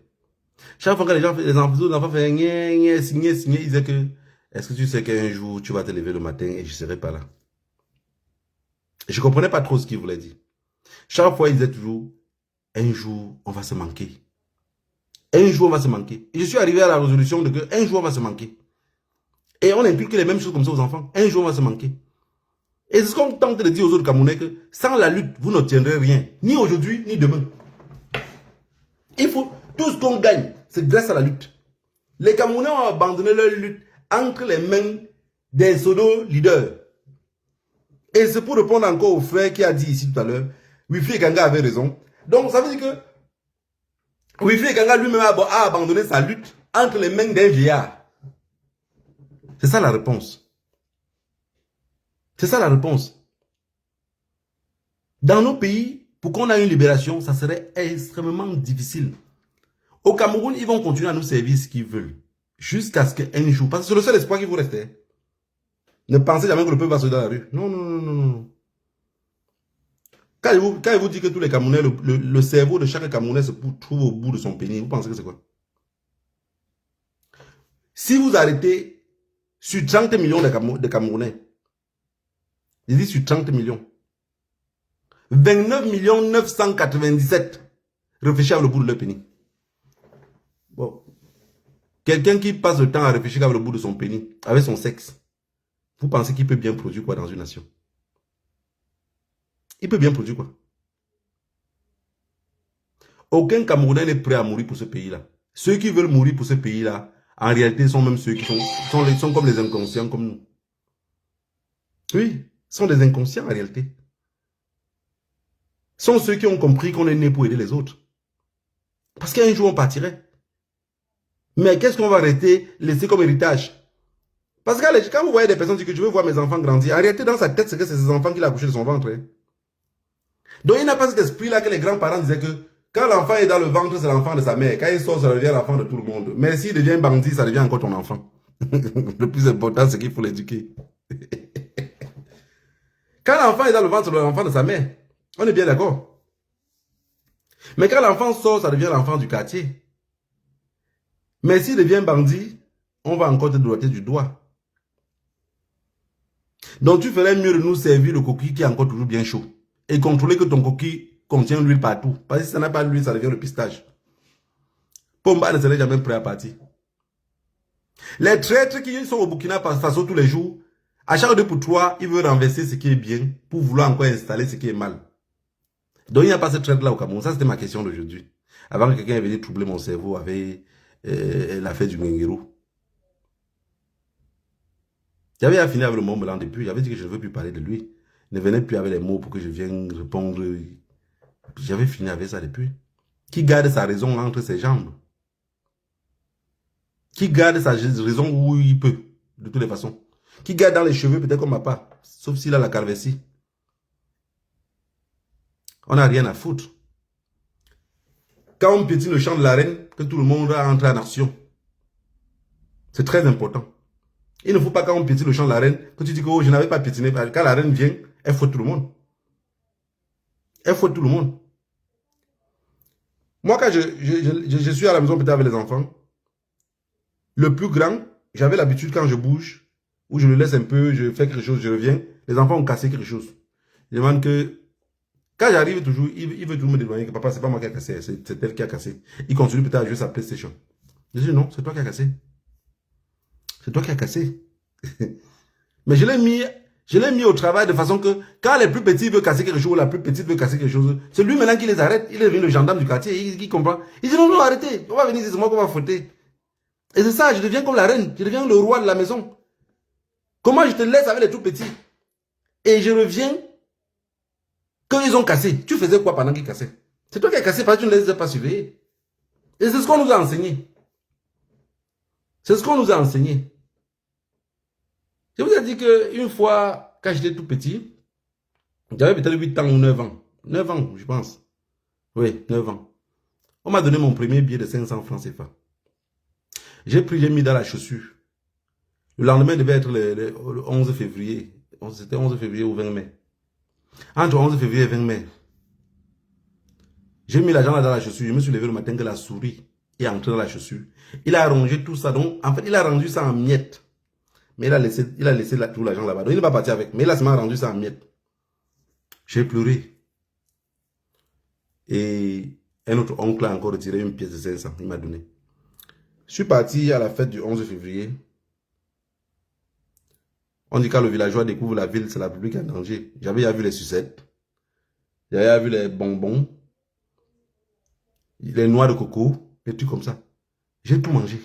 Chaque fois que les enfants faisaient signer, ils disaient que, est-ce que tu sais qu'un jour, tu vas te lever le matin et je ne serai pas là? Je ne comprenais pas trop ce qu'il voulait dire. Chaque fois, ils disaient toujours, un jour, on va se manquer. Un jour, on va se manquer. Et je suis arrivé à la résolution de que un jour, on va se manquer. Et on inculque les mêmes choses comme ça aux enfants. Un jour, on va se manquer. Et c'est ce qu'on tente de dire aux autres Camerounais que sans la lutte, vous n'obtiendrez rien. Ni aujourd'hui, ni demain. Il faut, tout ce qu'on gagne, c'est grâce à la lutte. Les Camerounais ont abandonné leur lutte entre les mains des pseudo-leaders. Et c'est pour répondre encore au frère qui a dit ici tout à l'heure, Wilfried Ekanga avait raison. Donc ça veut dire que Wilfried Ekanga lui-même a abandonné sa lutte entre les mains d'un vieillard. C'est ça la réponse. C'est ça la réponse. Dans nos pays, pour qu'on ait une libération, ça serait extrêmement difficile. Au Cameroun, ils vont continuer à nous servir ce qu'ils veulent. Jusqu'à ce qu'un jour, parce que c'est le seul espoir qui vous reste. Ne pensez jamais que le peuple va se dans la rue. Non, non, non, non, non. Quand il vous dit que tous les Camerounais, le cerveau de chaque Camerounais se trouve au bout de son pénis, vous pensez que c'est quoi? Si vous arrêtez sur 30 millions de Camerounais, je dis sur 30 millions, 29 997 réfléchissent au bout de leur pénis. Bon. Quelqu'un qui passe le temps à réfléchir avec le bout de son pénis, avec son sexe, vous pensez qu'il peut bien produire quoi dans une nation? Il peut bien produire quoi? Aucun Camerounais n'est prêt à mourir pour ce pays-là. Ceux qui veulent mourir pour ce pays-là, en réalité, sont même ceux qui sont comme les inconscients comme nous. Oui, sont des inconscients en réalité. Sont ceux qui ont compris qu'on est né pour aider les autres. Parce qu'un jour, on partirait. Mais qu'est-ce qu'on va laisser comme héritage? Parce que quand vous voyez des personnes dire que je veux voir mes enfants grandir, en réalité, dans sa tête, c'est que c'est ses enfants qu'il a accouché de son ventre. Hein. Donc, il n'a pas cet esprit-là que les grands-parents disaient que quand l'enfant est dans le ventre, c'est l'enfant de sa mère. Quand il sort, ça devient l'enfant de tout le monde. Mais s'il devient bandit, ça devient encore ton enfant. Le plus important, c'est qu'il faut l'éduquer. Quand l'enfant est dans le ventre, c'est l'enfant de sa mère. On est bien d'accord. Mais quand l'enfant sort, ça devient l'enfant du quartier. Mais s'il devient bandit, on va encore te droiter du doigt. Donc tu ferais mieux de nous servir le coquille qui est encore toujours bien chaud. Et contrôler que ton coquille contient l'huile partout. Parce que si ça n'a pas l'huile, ça devient le pistage. Pomba ne serait jamais prêt à partir. Les traîtres qui sont au Burkina Faso tous les jours, à chaque 2 pour 3, ils veulent renverser ce qui est bien pour vouloir encore installer ce qui est mal. Donc il n'y a pas ce traître-là au Cameroun. Ça, c'était ma question d'aujourd'hui. Avant que quelqu'un vienne troubler mon cerveau avec l'affaire du Nguengero. J'avais affiné avec le Mont Blanc depuis. J'avais dit que je ne veux plus parler de lui. Ne venez plus avec les mots pour que je vienne répondre. J'avais fini avec ça depuis. Qui garde sa raison entre ses jambes? Qui garde sa raison où il peut, de toutes les façons? Qui garde dans les cheveux, peut-être comme ma part, sauf s'il a la calvitie. On n'a rien à foutre. Quand on piétine le chant de la reine, que tout le monde entre en action. C'est très important. Il ne faut pas, quand on piétine le chant de la reine, que tu dis que oh, je n'avais pas piétiné. Quand la reine vient, elle faut tout le monde. Elle faut tout le monde. Moi, quand je suis à la maison peut-être avec les enfants, le plus grand, j'avais l'habitude quand je bouge, ou je le laisse un peu, je fais quelque chose, je reviens, les enfants ont cassé quelque chose. Je demande que, quand j'arrive toujours, il veut toujours me demander que papa, c'est pas moi qui a cassé, c'est elle qui a cassé. Il continue peut-être à jouer sa PlayStation. Je dis non, c'est toi qui as cassé. C'est toi qui as cassé. Mais je l'ai mis au travail de façon que quand les plus petits veulent casser quelque chose, la plus petite veut casser quelque chose, c'est lui maintenant qui les arrête. Il est devenu le gendarme du quartier, il comprend. Il dit non, non, arrêtez, on va venir, c'est moi qu'on va fouetter. Et c'est ça, je deviens comme la reine, je deviens le roi de la maison. Comment je te laisse avec les tout petits? Et je reviens, quand ils ont cassé, tu faisais quoi pendant qu'ils cassaient? C'est toi qui as cassé parce que tu ne les as pas surveillés. Et c'est ce qu'on nous a enseigné. C'est ce qu'on nous a enseigné. Je vous ai dit qu'une fois, quand j'étais tout petit, j'avais peut-être 8 ans ou 9 ans. 9 ans, je pense. Oui, 9 ans. On m'a donné mon premier billet de 500 francs CFA. J'ai pris, j'ai mis dans la chaussure. Le lendemain devait être le 11 février. C'était 11 février ou 20 mai. Entre 11 février et 20 mai. J'ai mis l'argent dans la chaussure. Je me suis levé le matin que la souris est entrée dans la chaussure. Il a rongé tout ça. Donc, en fait, il a rendu ça en miettes. Mais il a laissé tout l'argent là-bas. Donc, il n'est pas parti avec. Mais il a seulement rendu ça en miettes. J'ai pleuré. Et Un autre oncle a encore retiré une pièce de 500. Il m'a donné. Je suis parti à la fête du 11 février. On dit quand le villageois découvre la ville, c'est la République en danger. J'avais vu les sucettes. J'avais vu les bonbons. Les noix de coco. Des trucs comme ça. J'ai tout mangé.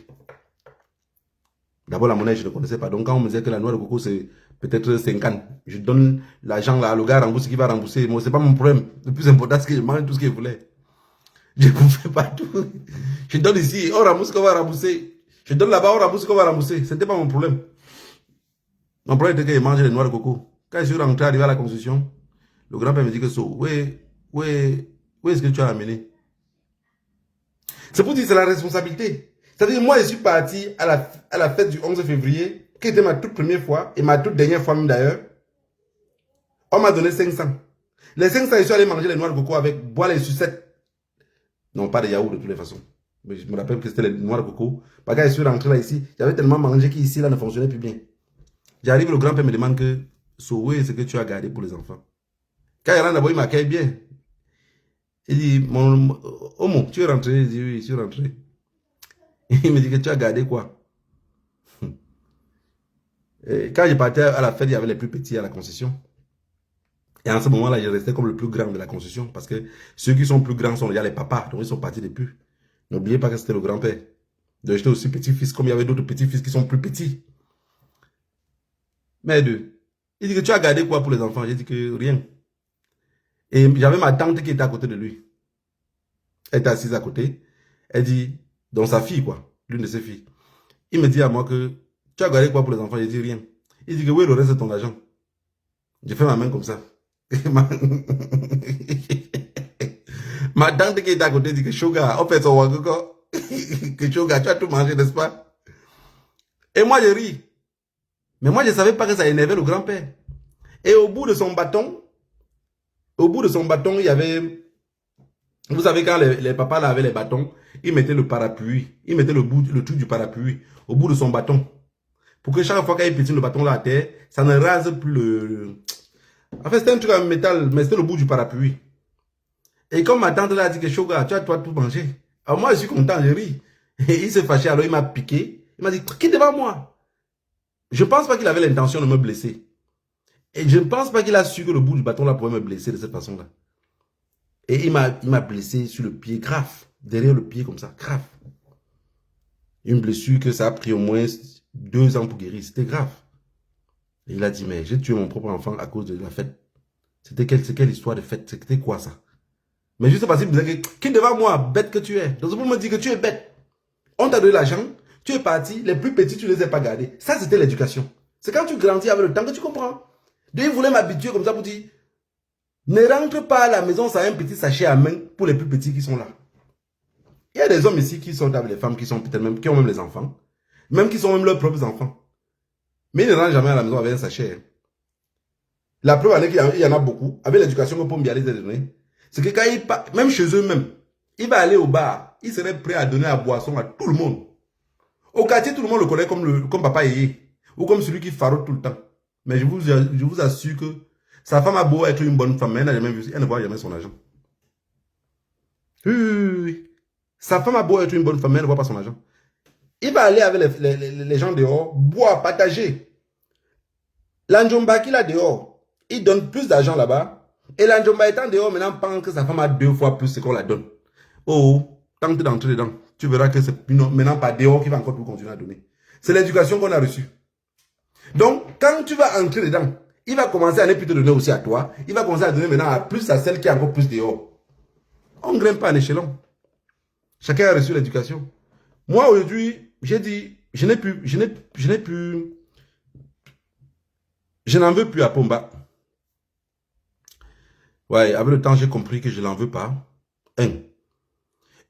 D'abord, la monnaie, je ne connaissais pas. Donc, quand on me disait que la noix de coco, c'est peut-être 50, je donne l'argent là, le gars rembourse ce qu'il va rembourser. Moi, c'est pas mon problème. Le plus important, c'est que je mange tout ce qu'il voulait. Je ne fais pas tout. Je donne ici, on rembourse ce qu'on va rembourser. Je donne là-bas, on rembourse ce qu'on va rembourser. Ce n'était pas mon problème. Mon problème était que je mangeais les noix de coco. Quand je suis rentré, arrivé à la construction, le grand-père me dit que où est-ce que tu as amené? C'est pour dire que c'est la responsabilité. C'est-à-dire, moi, je suis parti à la fête du 11 février, qui était ma toute première fois, et ma toute dernière fois même d'ailleurs. On m'a donné 500. Les 500, je suis allé manger les noix de coco avec, boire les sucettes. Non, pas de yaourt de toutes les façons. Mais je me rappelle que c'était les noix de coco. Parce que je suis rentré là ici, j'avais tellement mangé qu'ici, là, ne fonctionnait plus bien. J'arrive, le grand-père me demande que, où est-ce que tu as gardé pour les enfants? Quand il rentre d'abord, il m'accueille bien. Il dit, Omo, tu es rentré? Je dis, oui, je suis rentré. Il me dit que tu as gardé quoi? Et quand je partais à la fête, il y avait les plus petits à la concession. Et en ce moment-là, je restais comme le plus grand de la concession. Parce que ceux qui sont plus grands sont déjà les papas. Donc ils sont partis depuis. N'oubliez pas que c'était le grand-père. Donc j'étais aussi petit-fils, comme il y avait d'autres petits-fils qui sont plus petits. Mais deux. Il dit que tu as gardé quoi pour les enfants? J'ai dit que rien. Et j'avais ma tante qui était à côté de lui. Elle était assise à côté. Elle dit, donc sa fille quoi, l'une de ses filles. Il me dit à moi que, tu as gardé quoi pour les enfants? J'ai dit rien. Il dit que oui, le reste de ton argent. J'ai fait ma main comme ça. Ma tante qui était à côté dit que Shoga, on fait son wakoko. Que Shoga, tu as tout mangé, n'est-ce pas? Et moi, je ris. Mais moi, je ne savais pas que ça énervait le grand-père. Et au bout de son bâton, il y avait... Vous savez, quand les papas là avaient les bâtons, ils mettaient le parapluie. Ils mettaient le truc du parapluie au bout de son bâton. Pour que chaque fois qu'il pétine le bâton là à terre, ça ne rase plus le... En fait, c'était un truc en métal, mais c'était le bout du parapluie. Et comme ma tante là a dit que Shoga, tu as toi tout mangé. Alors moi, je suis content, je ris. Et il s'est fâché, alors il m'a piqué. Il m'a dit, quitte devant moi. Je ne pense pas qu'il avait l'intention de me blesser. Et je ne pense pas qu'il a su que le bout du bâton là pouvait me blesser de cette façon-là. Et il m'a blessé sur le pied, grave. Derrière le pied comme ça, grave. Une blessure que ça a pris au moins 2 ans pour guérir. C'était grave. Et il a dit, mais j'ai tué mon propre enfant à cause de la fête. C'était quelle histoire de fête? C'était quoi ça? Mais juste parce qu'il me disait que, qui devant moi, bête que tu es. Donc pour me dire que tu es bête. On t'a donné l'argent, tu es parti, les plus petits, tu ne les as pas gardés. Ça, c'était l'éducation. C'est quand tu grandis avec le temps que tu comprends. Donc il voulait m'habituer comme ça pour dire, ne rentre pas à la maison sans un petit sachet à main pour les plus petits qui sont là. Il y a des hommes ici qui sont avec les femmes qui sont peut-être même, qui ont même les enfants. Même qui sont même leurs propres enfants. Mais ils ne rentrent jamais à la maison avec un sachet. La preuve en est qu'il y en a beaucoup, avec l'éducation que Pombi les a donné. C'est que quand il part, même chez eux-mêmes, il va aller au bar, il serait prêt à donner à boisson à tout le monde. Au quartier, tout le monde le connaît comme Papa Yé, ou comme celui qui farote tout le temps. Mais je vous assure que sa femme a beau être une bonne femme, mais elle n'a jamais vu, elle ne voit jamais son argent. Oui. Sa femme a beau être une bonne femme, mais elle ne voit pas son argent. Il va aller avec les gens dehors, boire, partager. L'Anjomba qu'il a dehors, il donne plus d'argent là-bas. Et l'Anjomba étant dehors, maintenant, pense que sa femme a 2 fois plus ce qu'on la donne. Oh, tente d'entrer dedans. Tu verras que c'est maintenant pas dehors qu'il va encore tout continuer à donner. C'est l'éducation qu'on a reçue. Donc, quand tu vas entrer dedans, il va commencer à ne plus te donner aussi à toi. Il va commencer à donner maintenant à plus à celle qui est encore plus dehors. On ne grimpe pas en échelon. Chacun a reçu l'éducation. Moi, aujourd'hui, j'ai dit, je n'en veux plus à Pomba. Ouais, avec le temps, j'ai compris que je n'en veux pas. Et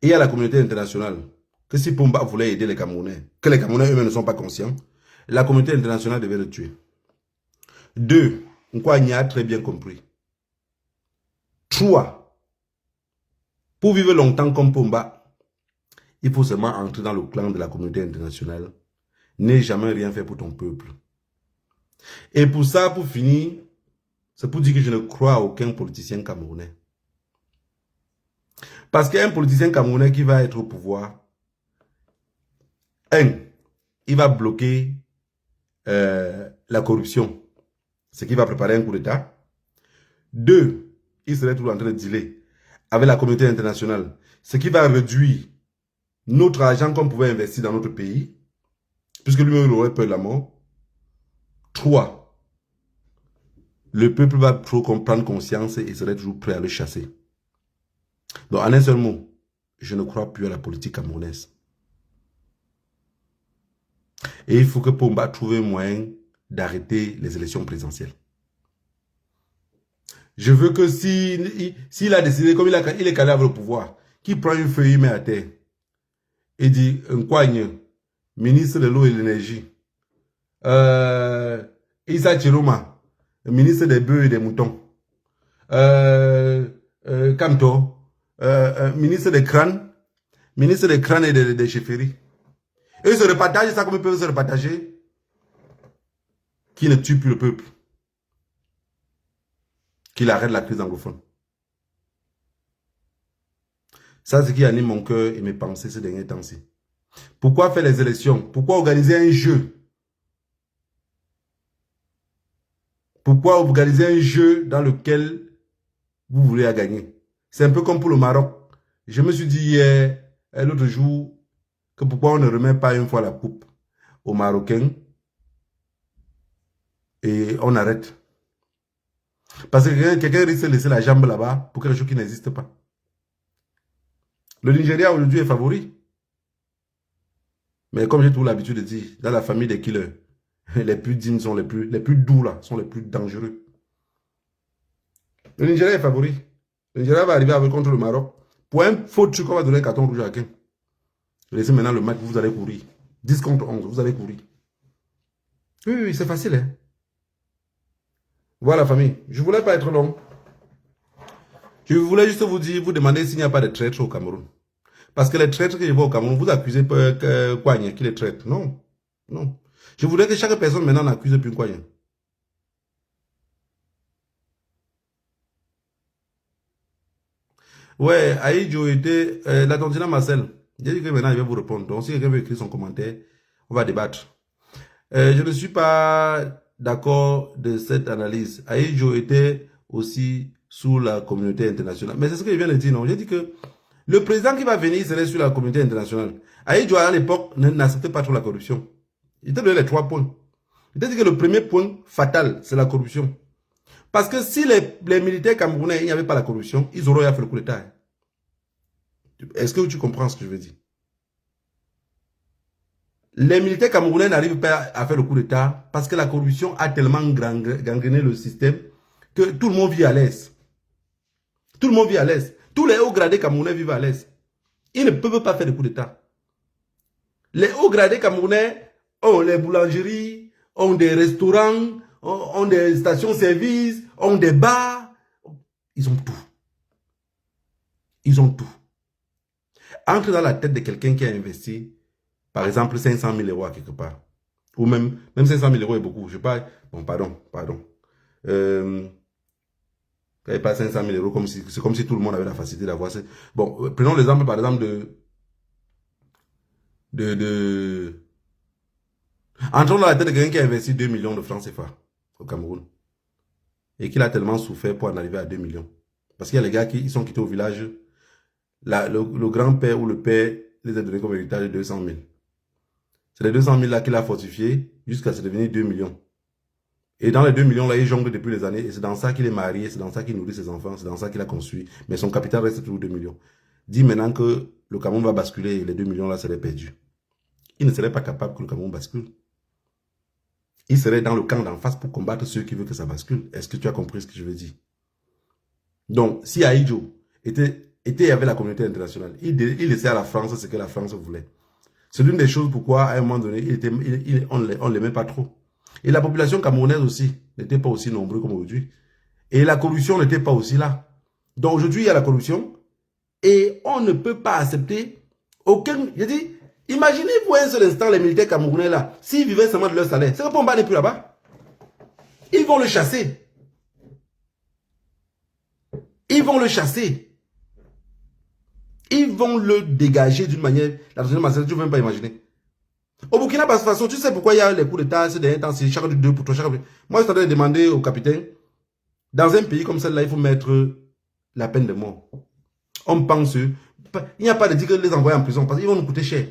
il y a la communauté internationale. Que si Pomba voulait aider les Camerounais, que les Camerounais eux-mêmes ne sont pas conscients, la communauté internationale devait le tuer. 2, Nkwanya a très bien compris. 3, pour vivre longtemps comme Pomba, il faut seulement entrer dans le clan de la communauté internationale. N'aie jamais rien fait pour ton peuple. Et pour ça, pour finir, c'est pour dire que je ne crois à aucun politicien camerounais. Parce qu'un politicien camerounais qui va être au pouvoir, il va bloquer la corruption, ce qui va préparer un coup d'État. 2, il serait toujours en train de dealer avec la communauté internationale, ce qui va réduire notre argent qu'on pouvait investir dans notre pays, puisque lui-même aurait peur de la mort. 3, le peuple va trop prendre conscience et serait toujours prêt à le chasser. Donc, en un seul mot, je ne crois plus à la politique camerounaise. Et il faut que Pomba trouve un moyen d'arrêter les élections présidentielles. Je veux que s'il a décidé, comme il est calé avec le pouvoir, qu'il prend une feuille, il met à terre, et dit, Nkwagne, ministre de l'eau et de l'énergie, Issa Chiroma, ministre des bœufs et des moutons, Kanto, ministre des crânes et des chefferies. Eux se repartagent ça comme ils peuvent se repartager, qui ne tue plus le peuple, qu'il arrête la crise anglophone. Ça, c'est ce qui anime mon cœur et mes pensées ces derniers temps-ci. Pourquoi faire les élections? Pourquoi organiser un jeu? Pourquoi organiser un jeu dans lequel vous voulez gagner? C'est un peu comme pour le Maroc. Je me suis dit hier, l'autre jour, que pourquoi on ne remet pas une fois la coupe aux Marocains et on arrête. Parce que quelqu'un risque de laisser la jambe là-bas pour quelque chose qui n'existe pas. Le Nigeria aujourd'hui est favori. Mais comme j'ai toujours l'habitude de dire, dans la famille des killers, les plus dignes sont les plus doux là, sont les plus dangereux. Le Nigeria est favori. Le Nigeria va arriver contre le Maroc. Pour un faux truc, on va donner un carton rouge à quelqu'un. Laissez maintenant le match, vous allez courir. 10 contre 11, vous allez courir. Oui, c'est facile. Hein? Voilà, famille. Je ne voulais pas être long. Je voulais juste vous demander s'il n'y a pas de traîtres au Cameroun. Parce que les traîtres que je vois au Cameroun, vous accusez Kouagne qui les traite. Non. Non. Je voudrais que chaque personne maintenant n'accuse plus Kouagne. Ouais, Aïdjo était... la tontine Marcel. J'ai dit que maintenant, il va vous répondre. Donc, si quelqu'un veut écrire son commentaire, on va débattre. Je ne suis pas d'accord de cette analyse. Aïdjo était aussi sous la communauté internationale. Mais c'est ce que je viens de dire, non? J'ai dit que le président qui va venir serait sur la communauté internationale. Aïdjo, à l'époque, n'acceptait pas trop la corruption. Il t'a donné les 3 points. Il t'a dit que le premier point fatal, c'est la corruption. Parce que si les militaires camerounais, il n'y avait pas la corruption, ils auraient fait le coup d'État. Est-ce que tu comprends ce que je veux dire? Les militaires camerounais n'arrivent pas à faire le coup d'État parce que la corruption a tellement gangréné le système que tout le monde vit à l'aise. Tout le monde vit à l'aise. Tous les hauts gradés camerounais vivent à l'aise. Ils ne peuvent pas faire de coup d'État. Les hauts gradés camerounais ont les boulangeries, ont des restaurants, ont des stations-service, ont des bars. Ils ont tout. Ils ont tout. Entre dans la tête de quelqu'un qui a investi, par exemple, 500 000 euros à quelque part. Ou même 500 000 euros est beaucoup. Je sais pas. Bon, pardon. Pas 500 000 euros, c'est comme si tout le monde avait la facilité d'avoir. Bon, prenons l'exemple, par exemple, entrons dans la tête de quelqu'un qui a investi 2 millions de francs CFA au Cameroun. Et qu'il a tellement souffert pour en arriver à 2 millions. Parce qu'il y a les gars qui sont quittés au village. Le grand-père ou le père les a donné comme héritage de 200 000. C'est les 200 000 là qu'il a fortifié jusqu'à se devenir 2 millions. Et dans les 2 millions là, il jongle depuis des années. Et c'est dans ça qu'il est marié, c'est dans ça qu'il nourrit ses enfants, c'est dans ça qu'il a construit. Mais son capital reste toujours 2 millions. Dis maintenant que le Cameroun va basculer et les 2 millions là seraient perdus. Il ne serait pas capable que le Cameroun bascule. Il serait dans le camp d'en face pour combattre ceux qui veulent que ça bascule. Est-ce que tu as compris ce que je veux dire? Donc, si Aïdjo était avec la communauté internationale, il laissait à la France ce que la France voulait. C'est l'une des choses pourquoi, à un moment donné, on ne l'aimait pas trop. Et la population camerounaise aussi n'était pas aussi nombreuse comme aujourd'hui. Et la corruption n'était pas aussi là. Donc aujourd'hui, il y a la corruption et on ne peut pas accepter aucun... Je dis, imaginez-vous un seul instant les militaires camerounais là, s'ils vivaient seulement de leur salaire, c'est que Pomba n'est plus là-bas. Ils vont le chasser. Ils vont le chasser. Ils vont le dégager d'une manière, la troisième massacre, tu ne peux même pas imaginer. Au Burkina Faso, tu sais pourquoi il y a les coups d'État ces derniers temps, c'est chaque 2 pour toi, chaque... Moi, je suis en train de demander au capitaine, dans un pays comme celle-là, il faut mettre la peine de mort. On pense, il n'y a pas de dire que les envoyer en prison, parce qu'ils vont nous coûter cher.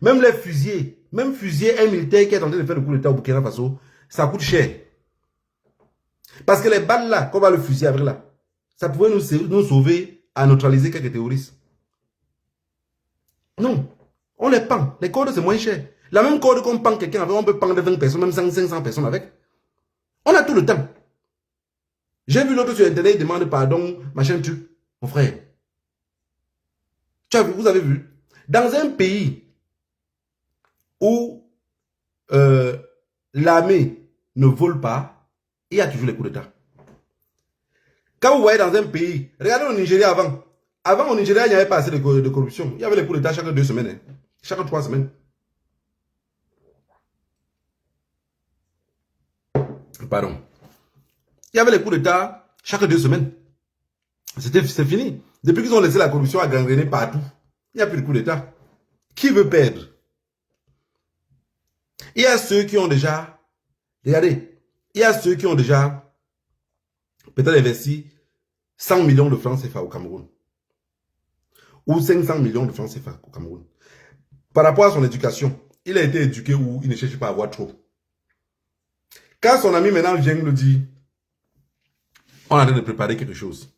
Même les fusillés, même fusiller un militaire qui est en train de faire le coup d'État au Burkina Faso, ça coûte cher. Parce que les balles là, qu'on va le fusiller avec là, ça pouvait nous sauver à neutraliser quelques terroristes. Non, on les pend. Les cordes, c'est moins cher. La même corde qu'on pend quelqu'un avec, on peut pendre 20 personnes, même 500 personnes avec. On a tout le temps. J'ai vu l'autre sur Internet, il demande pardon, machin, mon frère. Tu as vu, vous avez vu. Dans un pays où l'armée ne vole pas, il y a toujours les coups d'État. Quand vous voyez dans un pays, regardez au Nigeria avant. Avant au Nigeria, il n'y avait pas assez de corruption. Il y avait les coups d'État chaque 2 semaines, hein. Chaque 3 semaines. Pardon. Il y avait les coups d'État chaque 2 semaines. C'est fini. Depuis qu'ils ont laissé la corruption à gangréner partout, il n'y a plus de coups d'État. Qui veut perdre? Il y a ceux qui ont déjà, regardez, il y a ceux qui ont déjà peut-être investi 100 millions de francs CFA au Cameroun. Ou 500 millions de francs CFA au Cameroun. Par rapport à son éducation, il a été éduqué où il ne cherche pas à avoir trop. Quand son ami maintenant vient nous dire, on est en train de préparer quelque chose.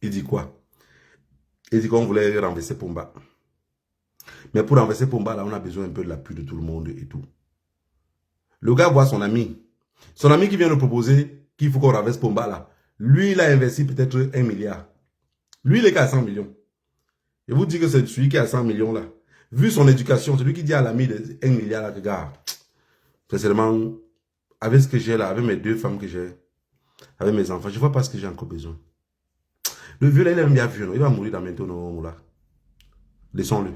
Il dit quoi? Il dit qu'on voulait renverser Pomba. Mais pour renverser Pomba, là, on a besoin un peu de l'appui de tout le monde et tout. Le gars voit son ami. Son ami qui vient nous proposer qu'il faut qu'on renverse Pomba, là. Lui, il a investi peut-être 1 milliard. Lui, il est qu'à 100 millions. Je vous dis que c'est celui qui a 100 millions, là. Vu son éducation, celui qui dit à l'ami de 1 milliard, là, regarde. Sincèrement, avec ce que j'ai là, avec mes 2 femmes que j'ai, avec mes enfants, je ne vois pas ce que j'ai encore besoin. Le vieux là, il aime bien vieux, non? Il va mourir dans bientôt, non, là. Laissons-le.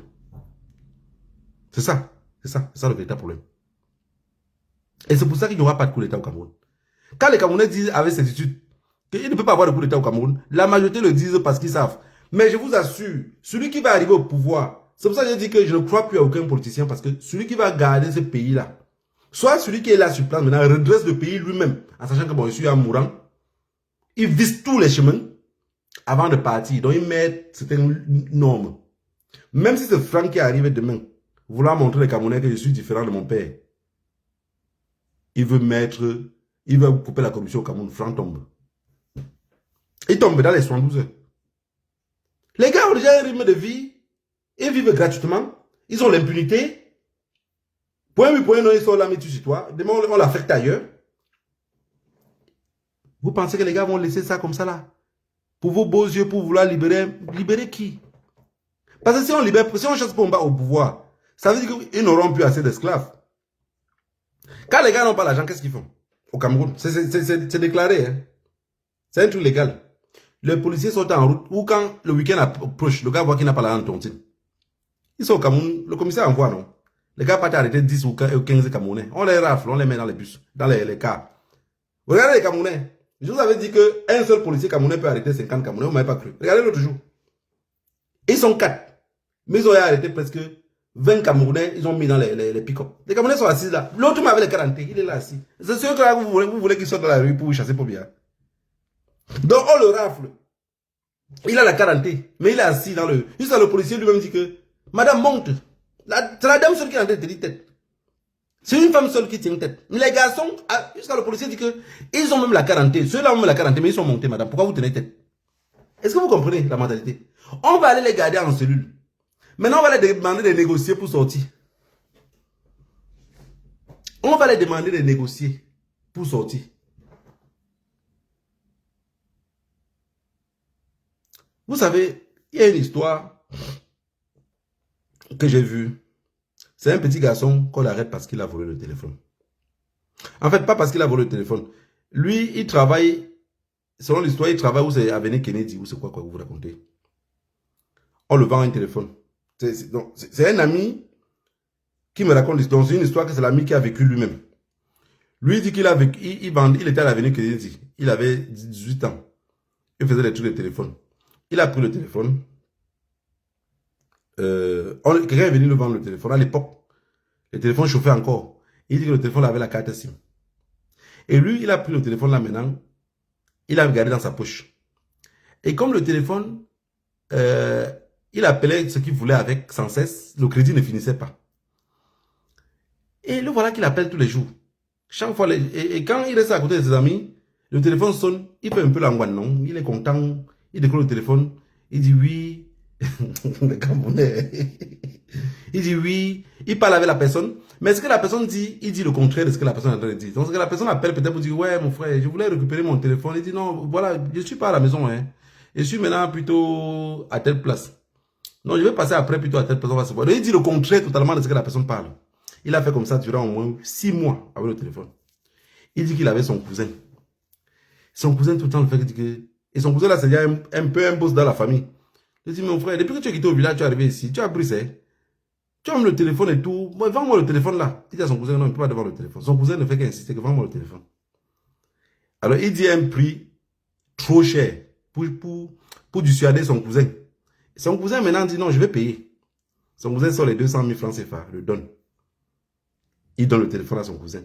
C'est ça. C'est ça le véritable problème. Et c'est pour ça qu'il n'y aura pas de coup d'État au Cameroun. Quand les Camerounais disent avec certitude qu'il ne peut pas avoir de coup d'État au Cameroun, la majorité le disent parce qu'ils savent. Mais je vous assure, celui qui va arriver au pouvoir, c'est pour ça que je dis que je ne crois plus à aucun politicien, parce que celui qui va garder ce pays-là, soit celui qui est là sur place maintenant, redresse le pays lui-même, en sachant que bon, je suis un mourant, il vise tous les chemins avant de partir. Donc il met certaines normes. Même si c'est Franck qui arrive demain, vouloir montrer les Camerounais que je suis différent de mon père, il veut couper la corruption au Cameroun, Franck tombe. Il tombe dans les 72 heures. Les gars ont déjà un rythme de vie, ils vivent gratuitement, ils ont l'impunité. Point oui, point non, ils sont là, mais tu chez toi. Demain, on l'affecte ailleurs. Vous pensez que les gars vont laisser ça comme ça là? Pour vos beaux yeux, pour vouloir libérer qui? Parce que si on chasse Pomba au pouvoir, ça veut dire qu'ils n'auront plus assez d'esclaves. Quand les gars n'ont pas l'argent, qu'est-ce qu'ils font? Au Cameroun, c'est déclaré. Hein? C'est un truc légal. Les policiers sont en route, ou quand le week-end approche, le gars voit qu'il n'a pas l'argent de tontine. Ils sont au Cameroun, le commissaire envoie, non? Les gars partent arrêter 10 ou 15 Camerounais. On les rafle, on les met dans les bus, dans les cars. Regardez les Camerounais. Je vous avais dit qu'un seul policier camerounais peut arrêter 50 Camerounais, vous ne m'avez pas cru. Regardez l'autre jour. Ils sont 4. Mais ils ont arrêté presque 20 Camerounais, ils ont mis dans les pick-up. Les Camerounais sont assis là. L'autre m'avait les 40, il est là assis. C'est sûr que là, vous voulez qu'ils sortent dans la rue pour chasser pour bien. Donc on le rafle. Il a la quarantaine, mais il est assis dans le... Jusqu'à le policier lui-même dit que madame monte. C'est la dame seule qui est en train de tenir tête. C'est une femme seule qui tient tête. Les garçons, jusqu'à le policier dit que ils ont même la quarantaine. Ceux-là ont même la quarantaine, mais ils sont montés, madame. Pourquoi vous tenez tête? Est-ce que vous comprenez la mentalité? On va aller les garder en cellule. Maintenant, on va les demander de négocier pour sortir. On va les demander de négocier pour sortir. Vous savez, il y a une histoire que j'ai vue. C'est un petit garçon qu'on arrête parce qu'il a volé le téléphone. En fait, pas parce qu'il a volé le téléphone. Lui, il travaille, selon l'histoire, il travaille où c'est Avenue Kennedy, ou c'est quoi vous racontez. On le vend un téléphone. C'est un ami qui me raconte l'histoire. C'est une histoire que c'est l'ami qui a vécu lui-même. Lui, il dit qu'il a vécu, il était à l'avenue Kennedy. Il avait 18 ans. Il faisait des trucs de téléphone. Il a pris le téléphone. quelqu'un est venu le vendre le téléphone. À l'époque, le téléphone chauffait encore. Il dit que le téléphone avait la carte SIM. Et lui, il a pris le téléphone là maintenant. Il a regardé dans sa poche. Et comme le téléphone, il appelait ce qu'il voulait avec sans cesse, le crédit ne finissait pas. Et le voilà qu'il appelle tous les jours. Chaque fois, et quand il reste à côté de ses amis, le téléphone sonne, il fait un peu l'angoisse, non? Il est content, il décroche le téléphone, il dit oui. Le Camerounais. Il dit oui, il parle avec la personne, mais ce que la personne dit, il dit le contraire de ce que la personne est en train de dire. Donc, ce que la personne appelle peut-être pour dire, ouais, mon frère, je voulais récupérer mon téléphone. Il dit, non, voilà, je ne suis pas à la maison, hein. Je suis maintenant plutôt à telle place. Non, je vais passer après plutôt à telle place, on va se voir. Donc, il dit le contraire totalement de ce que la personne parle. Il a fait comme ça durant au moins 6 mois avec le téléphone. Il dit qu'il avait son cousin. Son cousin, tout le temps, le fait qu'il dit que... Et son cousin, là, c'est déjà un peu un boss dans la famille. Il dit, mon frère, depuis que tu es quitté au village, tu es arrivé ici, tu as pris ça. Tu as même le téléphone et tout. Bon, vends-moi le téléphone là. Il dit à son cousin, non, il ne peut pas devoir le téléphone. Son cousin ne fait qu'insister que vends-moi le téléphone. Alors, il dit un prix trop cher pour dissuader son cousin. Son cousin maintenant dit, non, je vais payer. Son cousin sort les 200 000 francs CFA, le donne. Il donne le téléphone à son cousin.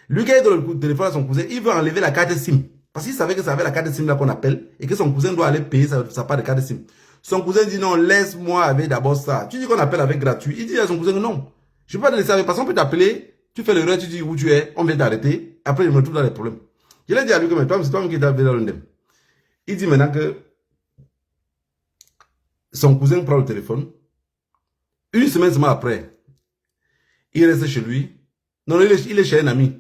Lui, quand il donne le téléphone à son cousin, il veut enlever la carte SIM. Parce qu'il savait que ça avait la carte SIM là qu'on appelle et que son cousin doit aller payer sa part de carte SIM. Son cousin dit non, laisse-moi avec d'abord ça. Tu dis qu'on appelle avec gratuit. Il dit à son cousin non. Je ne peux pas te laisser avec parce qu'on peut t'appeler, tu fais l'erreur, tu dis où tu es, on vient t'arrêter. Après, il me trouve dans les problèmes. Je l'ai dit à lui que mais toi, c'est toi qui t'as fait dans l'indem. Il dit maintenant que son cousin prend le téléphone. Une semaine seulement après, il reste chez lui. Non, il est chez un ami.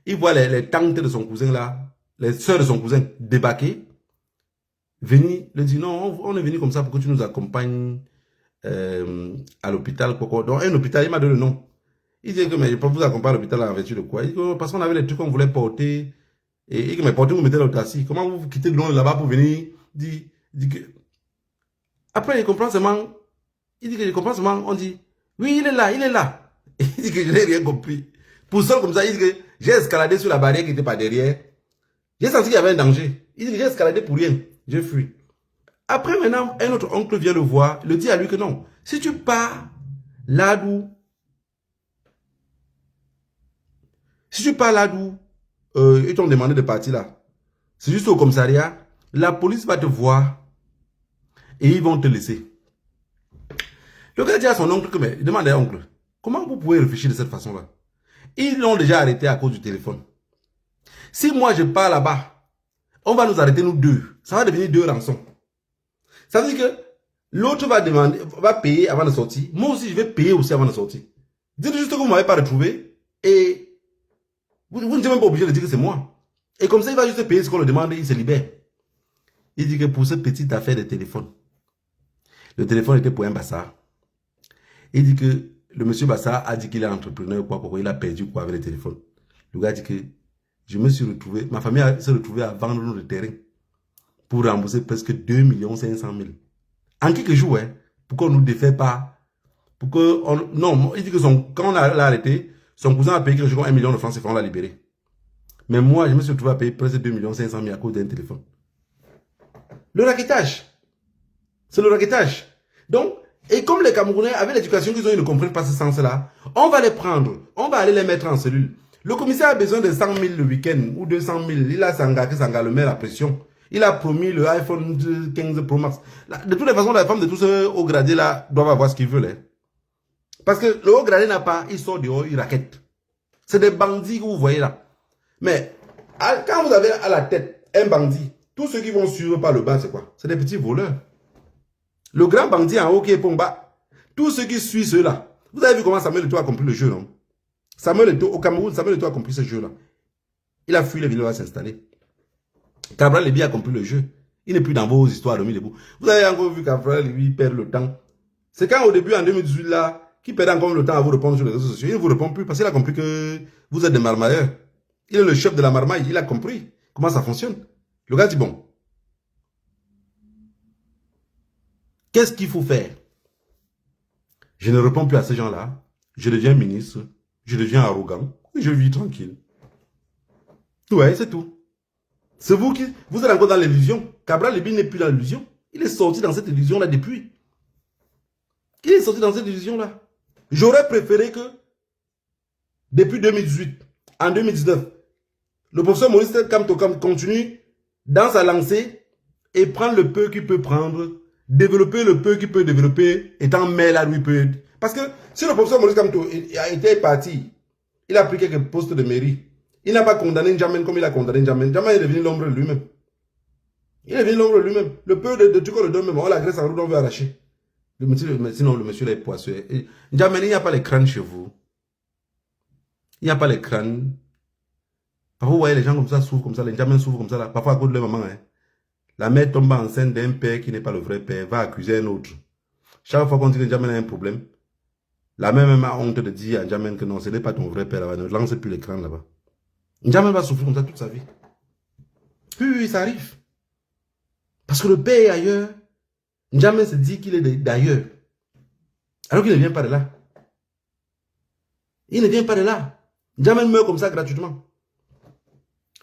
Il voit les tantes de son cousin là, les soeurs de son cousin débarquer. Venir, il dit non, on est venu comme ça pour que tu nous accompagnes à l'hôpital. Donc, un hôpital, il m'a donné le nom. Il dit que mais je peux vous accompagner à l'hôpital en vertu de quoi? Il dit que parce qu'on avait les trucs qu'on voulait porter. Et que mais portez, vous mettez dans le taxi. Comment vous quittez de loin là-bas pour venir? Dit que... Après, il comprend seulement. Il dit que je comprends seulement. On dit oui, il est là, il est là. Il dit que je n'ai rien compris. Pour ça, comme ça, il dit que j'ai escaladé sur la barrière qui n'était pas derrière. J'ai senti qu'il y avait un danger. Il dit que j'ai escaladé pour rien. J'ai fui. Après, maintenant, un autre oncle vient le voir, il dit à lui que non. Si tu pars là d'où, ils t'ont demandé de partir là, c'est juste au commissariat, la police va te voir et ils vont te laisser. Le gars dit à son oncle que, mais il demande à l'oncle, comment vous pouvez réfléchir de cette façon-là? Ils l'ont déjà arrêté à cause du téléphone. Si moi je pars là-bas, on va nous arrêter nous deux. Ça va devenir 2 rançons. Ça veut dire que l'autre va payer avant de sortir. Moi aussi, je vais payer aussi avant de sortir. Dites juste que vous ne m'avez pas retrouvé et vous n'êtes même pas obligé de dire que c'est moi. Et comme ça, il va juste payer ce qu'on le demande et il se libère. Il dit que pour cette petite affaire de téléphone, le téléphone était pour un Bassard. Il dit que le monsieur Bassard a dit qu'il est entrepreneur, il a perdu quoi avec le téléphone. Le gars dit que je me suis retrouvé, ma famille s'est retrouvée à vendre le terrain pour rembourser presque 2 500 000. En quelques jours, hein, pour qu'on ne nous défait pas. Non, il dit que quand on l'a arrêté, son cousin a payé quelque chose comme 1 million de francs CFA, on l'a libéré. Mais moi, je me suis retrouvé à payer presque 2 500 000 à cause d'un téléphone. Le raquettage. C'est le raquettage. Donc, et comme les Camerounais, avec l'éducation qu'ils ont, ils ne comprennent pas ce sens-là, on va les prendre, on va aller les mettre en cellule. Le commissaire a besoin de 100 000 le week-end ou 200 000. Il a Sanga le met la pression. Il a promis le iPhone 15 Pro Max. De toutes les façons, la femme de tous ceux au gradé là doivent avoir ce qu'ils veulent. Hein. Parce que le haut gradé n'a pas, il sort dehors, il raquette. C'est des bandits que vous voyez là. Mais quand vous avez à la tête un bandit, tous ceux qui vont suivre par le bas, c'est quoi? C'est des petits voleurs. Le grand bandit en haut qui est Pongba, tous ceux qui suivent ceux-là. Vous avez vu comment Samuel Eto'o a compris le jeu, non? Samuel Eto'o, au Cameroun, Samuel Eto'o a compris ce jeu-là. Il a fui les villes à s'installer. Cabral Léby a compris le jeu. Il n'est plus dans vos histoires de Milébou. Vous avez encore vu Cabral Léby perd le temps. C'est quand au début, en 2018, là, qu'il perdait encore le temps à vous répondre sur les réseaux sociaux. Il ne vous répond plus parce qu'il a compris que vous êtes des marmailleurs. Il est le chef de la marmaille. Il a compris comment ça fonctionne. Le gars dit, bon, qu'est-ce qu'il faut faire? Je ne réponds plus à ces gens-là. Je deviens ministre. Je deviens arrogant. Et je vis tranquille. Ouais, c'est tout. C'est vous qui... Vous êtes encore dans l'illusion. Cabral Léby n'est plus dans l'illusion. Il est sorti dans cette illusion-là depuis. Il est sorti dans cette division-là. J'aurais préféré que, depuis 2018, en 2019, le professeur Maurice Kamto continue dans sa lancée et prendre le peu qu'il peut prendre, développer le peu qu'il peut développer, étant maire là où il peut. Parce que si le professeur Maurice Kamto a été parti, il a pris quelques postes de mairie, il n'a pas condamné N'Djamène comme il a condamné N'Djamène. N'Djamène est devenu l'ombre de lui-même. Il est devenu l'ombre de lui-même. Le peu de trucs qu'on le donne même, on la graisse en route, on veut arracher. Sinon, le monsieur là est poisseux. N'Djamène, il n'y a pas les crânes chez vous. Il n'y a pas les crânes. Parfois, vous voyez les gens comme ça souffrent comme ça, les N'Djamène souffrent comme ça là. Parfois à cause de leur maman. Hein. La mère tombe enceinte d'un père qui n'est pas le vrai père, va accuser un autre. Chaque fois qu'on dit que N'Djamène a un problème, la mère même a honte de dire à N'Djamène que non, ce n'est pas ton vrai père là-bas, ne lance plus l'écran là-bas. N'Djamène va souffrir comme ça toute sa vie. Oui, ça arrive. Parce que le père est ailleurs. N'Djamène se dit qu'il est d'ailleurs. Alors qu'il ne vient pas de là. Il ne vient pas de là. N'Djamène meurt comme ça gratuitement.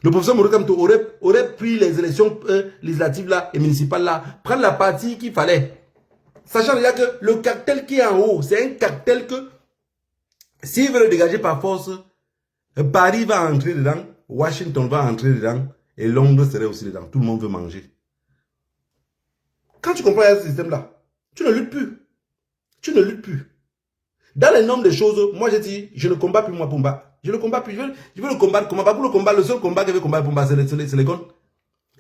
Le professeur Maurice Kamto aurait pris les élections législatives là et municipales là, prendre la partie qu'il fallait. Sachant déjà que le cartel qui est en haut, c'est un cartel que, s'il veut le dégager par force, Paris va entrer dedans, Washington va entrer dedans, et Londres serait aussi dedans. Tout le monde veut manger. Quand tu comprends ce système-là, tu ne luttes plus. Tu ne luttes plus. Dans les normes des choses, moi j'ai dit, je ne combats plus moi Pumba. Je ne combats plus. Je veux le combattre. Comment pas pour le combat? Le seul combat que veut combattre Pumba, c'est les guns.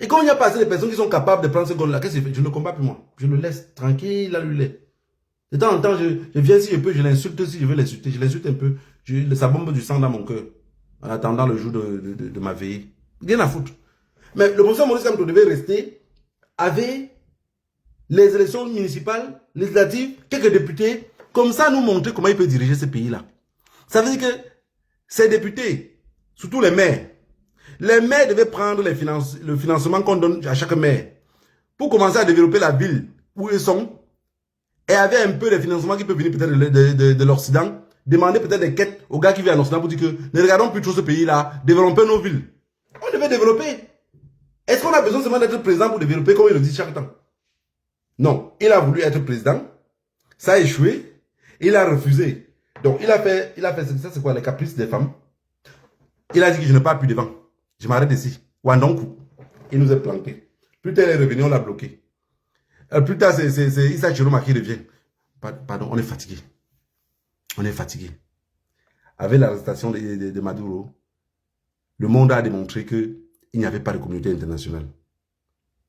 Et quand il y a pas assez de personnes qui sont capables de prendre ce gun-là, qu'est-ce que je fais? Je ne combats plus moi. Je le laisse tranquille à lui. De temps en temps, je viens si je peux, je l'insulte si je veux l'insulter. Je l'insulte un peu. Ça bombe du sang dans mon cœur. En attendant le jour de ma veillée. Rien à foutre. Mais le professeur Maurice Kamto devait rester avec les élections municipales, législatives, quelques députés, comme ça nous montrer comment il peut diriger ce pays-là. Ça veut dire que ces députés, surtout les maires devaient prendre le financement qu'on donne à chaque maire pour commencer à développer la ville où ils sont et avec un peu de financement qui peut venir peut-être de l'Occident, demander peut-être des quêtes aux gars qui viennent en Occident pour dire que ne regardons plus trop ce pays-là, développons nos villes. On devait développer. Est-ce qu'on a besoin seulement d'être président pour développer comme il le dit chaque temps? Non, il a voulu être président, ça a échoué, il a refusé. Donc il a fait ça, c'est quoi, les caprices des femmes. Il a dit que je ne pars plus devant. Je m'arrête ici. Wandonkou. Il nous est planté. Plus tard, il est revenu, on l'a bloqué. Plus tard, c'est Issa Chiroma qui revient. Pardon, on est fatigué. On est fatigué. Avec l'arrestation de Maduro, le monde a démontré qu'il n'y avait pas de communauté internationale.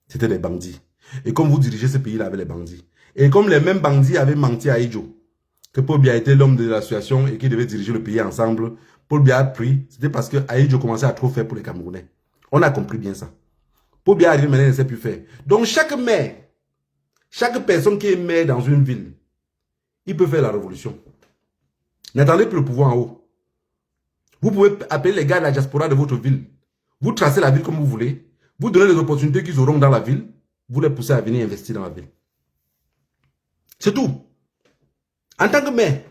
C'était des bandits. Et comme vous dirigez ce pays-là avec les bandits, et comme les mêmes bandits avaient menti à Aïdjo, que Paul Biya était l'homme de l'association et qui devait diriger le pays ensemble, Paul Biya a pris, c'était parce que Aïdjo commençait à trop faire pour les Camerounais. On a compris bien ça. Paul Biya arrive maintenant, il ne sait plus faire. Donc chaque maire, chaque personne qui est maire dans une ville, il peut faire la révolution. N'attendez plus le pouvoir en haut. Vous pouvez appeler les gars de la diaspora de votre ville. Vous tracez la ville comme vous voulez. Vous donnez les opportunités qu'ils auront dans la ville. Vous les poussez à venir investir dans la ville. C'est tout. En tant que maire.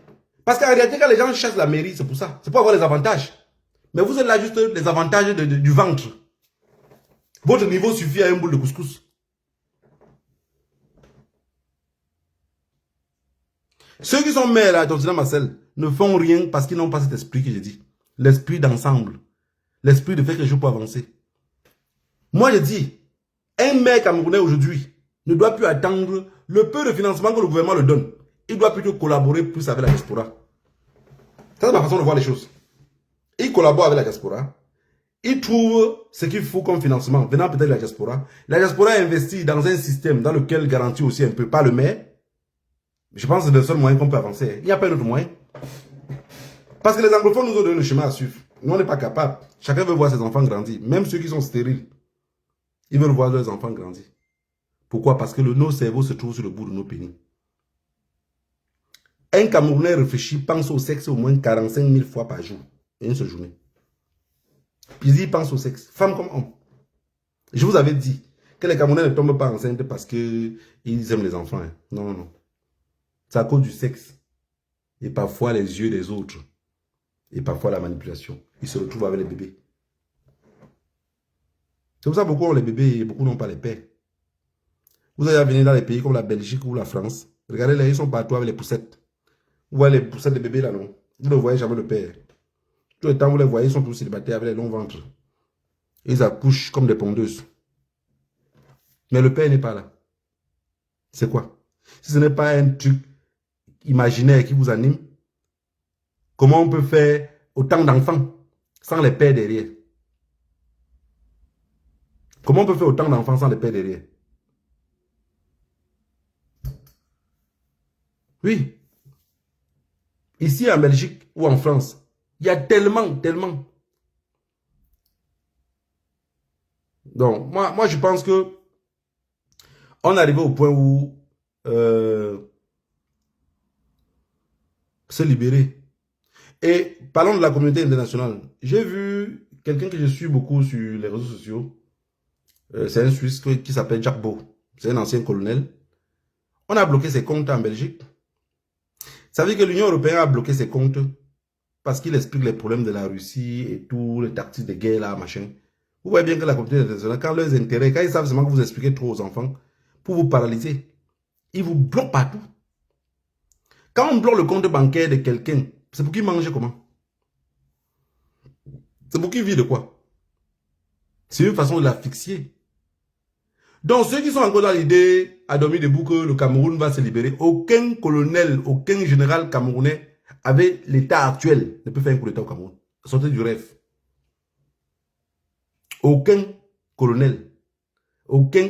Parce qu'en réalité, quand les gens chassent la mairie, c'est pour ça. C'est pour avoir les avantages. Mais vous êtes là juste les avantages du ventre. Votre niveau suffit à un boule de couscous. Ceux qui sont maires là, dans Marcel, ne font rien parce qu'ils n'ont pas cet esprit que j'ai dit. L'esprit d'ensemble. L'esprit de faire quelque chose pour avancer. Moi, je dis, un maire camerounais aujourd'hui ne doit plus attendre le peu de financement que le gouvernement le donne. Il doit plutôt collaborer plus avec la diaspora. Ça, c'est ma façon de voir les choses. Il collabore avec la diaspora. Il trouve ce qu'il faut comme financement, venant peut-être de la diaspora. La diaspora investit dans un système dans lequel garantit aussi un peu, pas le maire. Je pense que c'est le seul moyen qu'on peut avancer. Il n'y a pas d'autre moyen. Parce que les anglophones nous ont donné le chemin à suivre. Nous, on n'est pas capable. Chacun veut voir ses enfants grandir. Même ceux qui sont stériles. Ils veulent voir leurs enfants grandir. Pourquoi? Parce que nos cerveaux se trouvent sur le bout de nos pénis. Un Camerounais réfléchit, pense au sexe au moins 45 000 fois par jour. Une seule journée. Puis il pense au sexe. Femme comme homme. Je vous avais dit que les Camerounais ne tombent pas enceintes parce qu'ils aiment les enfants. Hein. Non, non, non. C'est à cause du sexe. Et parfois les yeux des autres. Et parfois la manipulation. Ils se retrouvent avec les bébés. C'est pour ça que beaucoup ont les bébés et beaucoup n'ont pas les pères. Vous allez venir dans les pays comme la Belgique ou la France. Regardez là, ils sont partout avec les poussettes. Vous voyez les poussettes de bébés là, non? Vous ne voyez jamais le père. Tout le temps, vous les voyez, ils sont tous célibataires avec les longs ventres. Ils accouchent comme des pondeuses. Mais le père n'est pas là. C'est quoi? Si ce n'est pas un truc imaginaire qui vous anime, comment on peut faire autant d'enfants sans les pères derrière? Comment on peut faire autant d'enfants sans les pères derrière? Oui. Ici en Belgique ou en France, il y a tellement. Donc, moi je pense que on est arrivé au point où se libérer. Et parlons de la communauté internationale. J'ai vu quelqu'un que je suis beaucoup sur les réseaux sociaux. C'est un Suisse qui s'appelle Jack Beau. C'est un ancien colonel. On a bloqué ses comptes en Belgique. Ça veut dire que l'Union européenne a bloqué ses comptes parce qu'il explique les problèmes de la Russie et tout, les tactiques de guerre là, machin. Vous voyez bien que la communauté internationale, quand leurs intérêts, quand ils savent seulement que vous expliquez trop aux enfants, pour vous paralyser, ils vous bloquent partout. Quand on bloque le compte bancaire de quelqu'un, c'est pour qu'il mange comment? C'est pour qu'il vit de quoi? C'est une façon de l'asphyxier. Donc ceux qui sont encore dans l'idée, à dormir debout, que le Cameroun va se libérer, aucun colonel, aucun général camerounais avec l'état actuel ne peut faire un coup d'état au Cameroun. Sortez du rêve. Aucun colonel, aucun...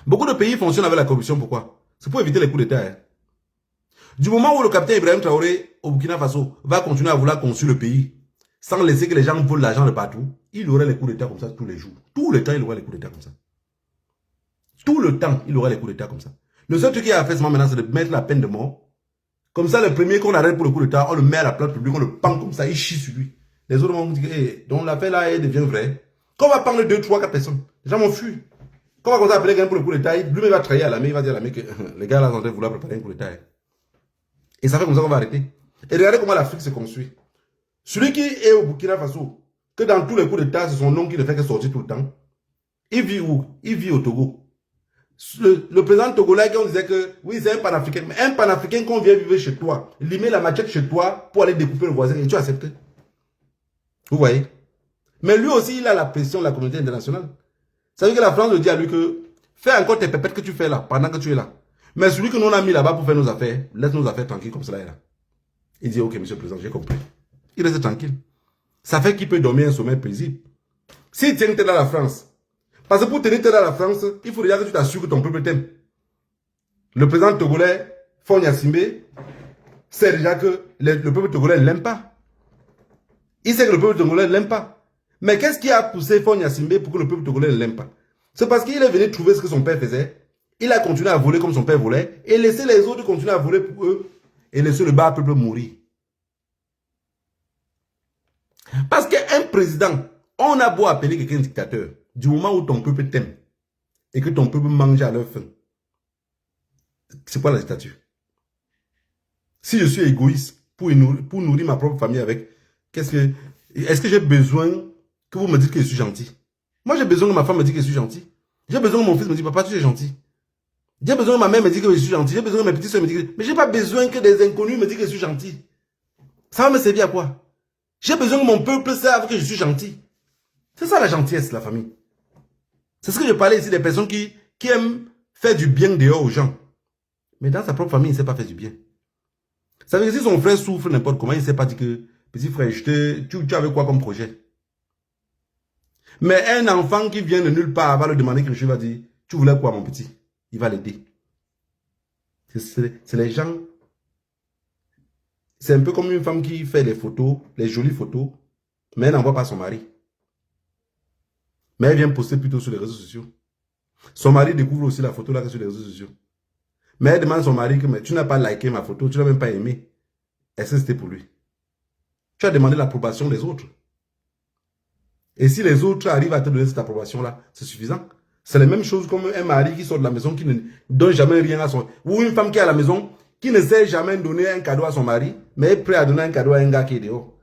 Beaucoup de pays fonctionnent avec la corruption, pourquoi? C'est pour éviter les coups d'état. Hein. Du moment où le capitaine Ibrahim Traoré au Burkina Faso va continuer à vouloir construire le pays, sans laisser que les gens volent l'argent de partout, il aurait les coups d'état comme ça tous les jours. Tout le temps, il aurait les coups d'état comme ça. Tout le temps, il aurait les coups d'état comme ça. Le seul truc qu'il a fait maintenant, c'est de mettre la peine de mort. Comme ça, le premier qu'on arrête pour le coup d'état, on le met à la place publique, on le pend comme ça, il chie sur lui. Les autres vont dire, hey, donc l'affaire là, elle devient vraie. Quand on va prendre 2, 3, 4 personnes, les gens vont fuir. Quand on va commencer à appeler quelqu'un pour le coup d'état, lui-même va trahir à l'armée, il va dire à l'armée que les gars là sont en train de vouloir préparer un coup d'état. Et ça fait comme ça qu'on va arrêter. Et regardez comment l'Afrique se construit. Celui qui est au Burkina Faso, que dans tous les coups d'état, c'est son nom qui ne fait que sortir tout le temps. Il vit où? Il vit au Togo. Le président togolais, on disait que oui, c'est un panafricain. Mais un panafricain qu'on vient vivre chez toi, il met la machette chez toi pour aller découper le voisin et tu acceptes. Vous voyez? Mais lui aussi, il a la pression de la communauté internationale. Ça veut dire que la France lui dit à lui que fais encore tes pépettes que tu fais là, pendant que tu es là. Mais celui que nous on a mis là-bas pour faire nos affaires, laisse nos affaires tranquilles comme cela est là. Il dit, ok, monsieur le président, j'ai compris. Il reste tranquille. Ça fait qu'il peut dormir un sommeil paisible. S'il tient tête dans la France, parce que pour tenir tête dans la France, il faut déjà que tu t'assures que ton peuple t'aime. Le président togolais, Faure Gnassingbé, sait déjà que le peuple togolais ne l'aime pas. Il sait que le peuple togolais ne l'aime pas. Mais qu'est-ce qui a poussé Faure Gnassingbé pour que le peuple togolais ne l'aime pas? C'est parce qu'il est venu trouver ce que son père faisait. Il a continué à voler comme son père volait et laisser les autres continuer à voler pour eux et laisser le bas peuple mourir. Parce qu'un président, on a beau appeler quelqu'un dictateur, du moment où ton peuple t'aime et que ton peuple mange à leur faim, c'est quoi la dictature? Si je suis égoïste pour nourrir ma propre famille avec, est-ce que j'ai besoin que vous me dites que je suis gentil? Moi, j'ai besoin que ma femme me dise que je suis gentil. J'ai besoin que mon fils me dise, papa, tu es gentil. J'ai besoin que ma mère me dise que je suis gentil. J'ai besoin que mes petites soeurs me disent que... Mais je n'ai pas besoin que des inconnus me disent que je suis gentil. Ça va me servir à quoi? J'ai besoin que mon peuple sache que je suis gentil. C'est ça la gentillesse, la famille. C'est ce que je parlais ici des personnes qui aiment faire du bien dehors aux gens. Mais dans sa propre famille, il ne sait pas faire du bien. Ça veut dire que si son frère souffre n'importe comment, il ne sait pas dire que, petit frère, tu avais quoi comme projet? Mais un enfant qui vient de nulle part va lui demander quelque chose, va dire, tu voulais quoi mon petit? Il va l'aider. C'est les gens. C'est un peu comme une femme qui fait les photos, les jolies photos, mais elle n'envoie pas son mari. Mais elle vient poster plutôt sur les réseaux sociaux. Son mari découvre aussi la photo là sur les réseaux sociaux. Mais elle demande à son mari que mais tu n'as pas liké ma photo, tu n'as même pas aimé. Est-ce que c'était pour lui? Tu as demandé l'approbation des autres. Et si les autres arrivent à te donner cette approbation là, c'est suffisant. C'est la même chose comme un mari qui sort de la maison, qui ne donne jamais rien à son... Ou une femme qui est à la maison, qui ne sait jamais donner un cadeau à son mari, mais est prêt à donner un cadeau à un gars qui est dehors.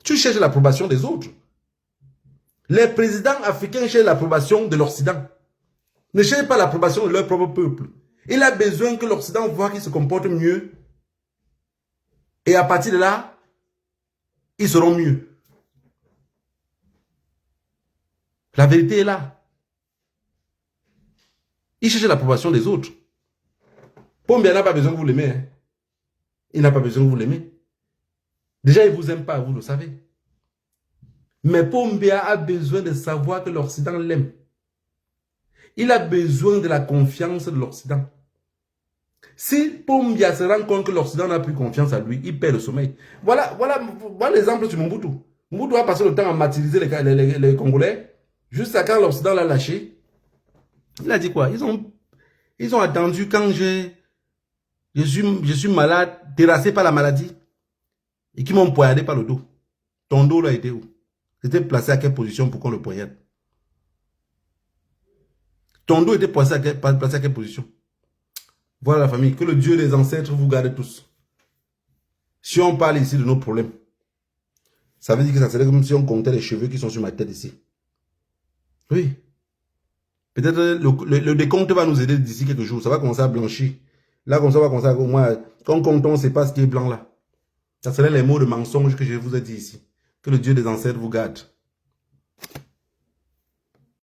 Tu cherches l'approbation des autres. Les présidents africains cherchent l'approbation de l'Occident. Ne cherchent pas l'approbation de leur propre peuple. Il a besoin que l'Occident voit qu'il se comporte mieux. Et à partir de là, ils seront mieux. La vérité est là. Il cherche l'approbation des autres. Pombia n'a pas besoin que vous l'aimez. Hein. Il n'a pas besoin que vous l'aimez. Déjà, il ne vous aime pas, vous le savez. Mais Pombia a besoin de savoir que l'Occident l'aime. Il a besoin de la confiance de l'Occident. Si Pombia se rend compte que l'Occident n'a plus confiance à lui, il perd le sommeil. Voilà l'exemple sur Mobutu. Mobutu a passé le temps à martyriser les Congolais, jusqu'à quand l'Occident l'a lâché. Il a dit quoi? Ils ont attendu quand je suis malade, terrassé par la maladie, et qui m'ont poignardé par le dos. Ton dos là était où? C'était placé à quelle position pour qu'on le poignarde? Ton dos était placé à quelle position? Voilà la famille, que le Dieu des ancêtres vous garde tous. Si on parle ici de nos problèmes, ça veut dire que ça serait comme si on comptait les cheveux qui sont sur ma tête ici. Oui. Peut-être le décompte va nous aider d'ici quelques jours. Ça va commencer à blanchir. Là, comme ça, va commencer à... Moi, quand on ne sait pas ce qui est blanc là. Ça serait les mots de mensonge que je vous ai dit ici. Que le Dieu des ancêtres vous garde.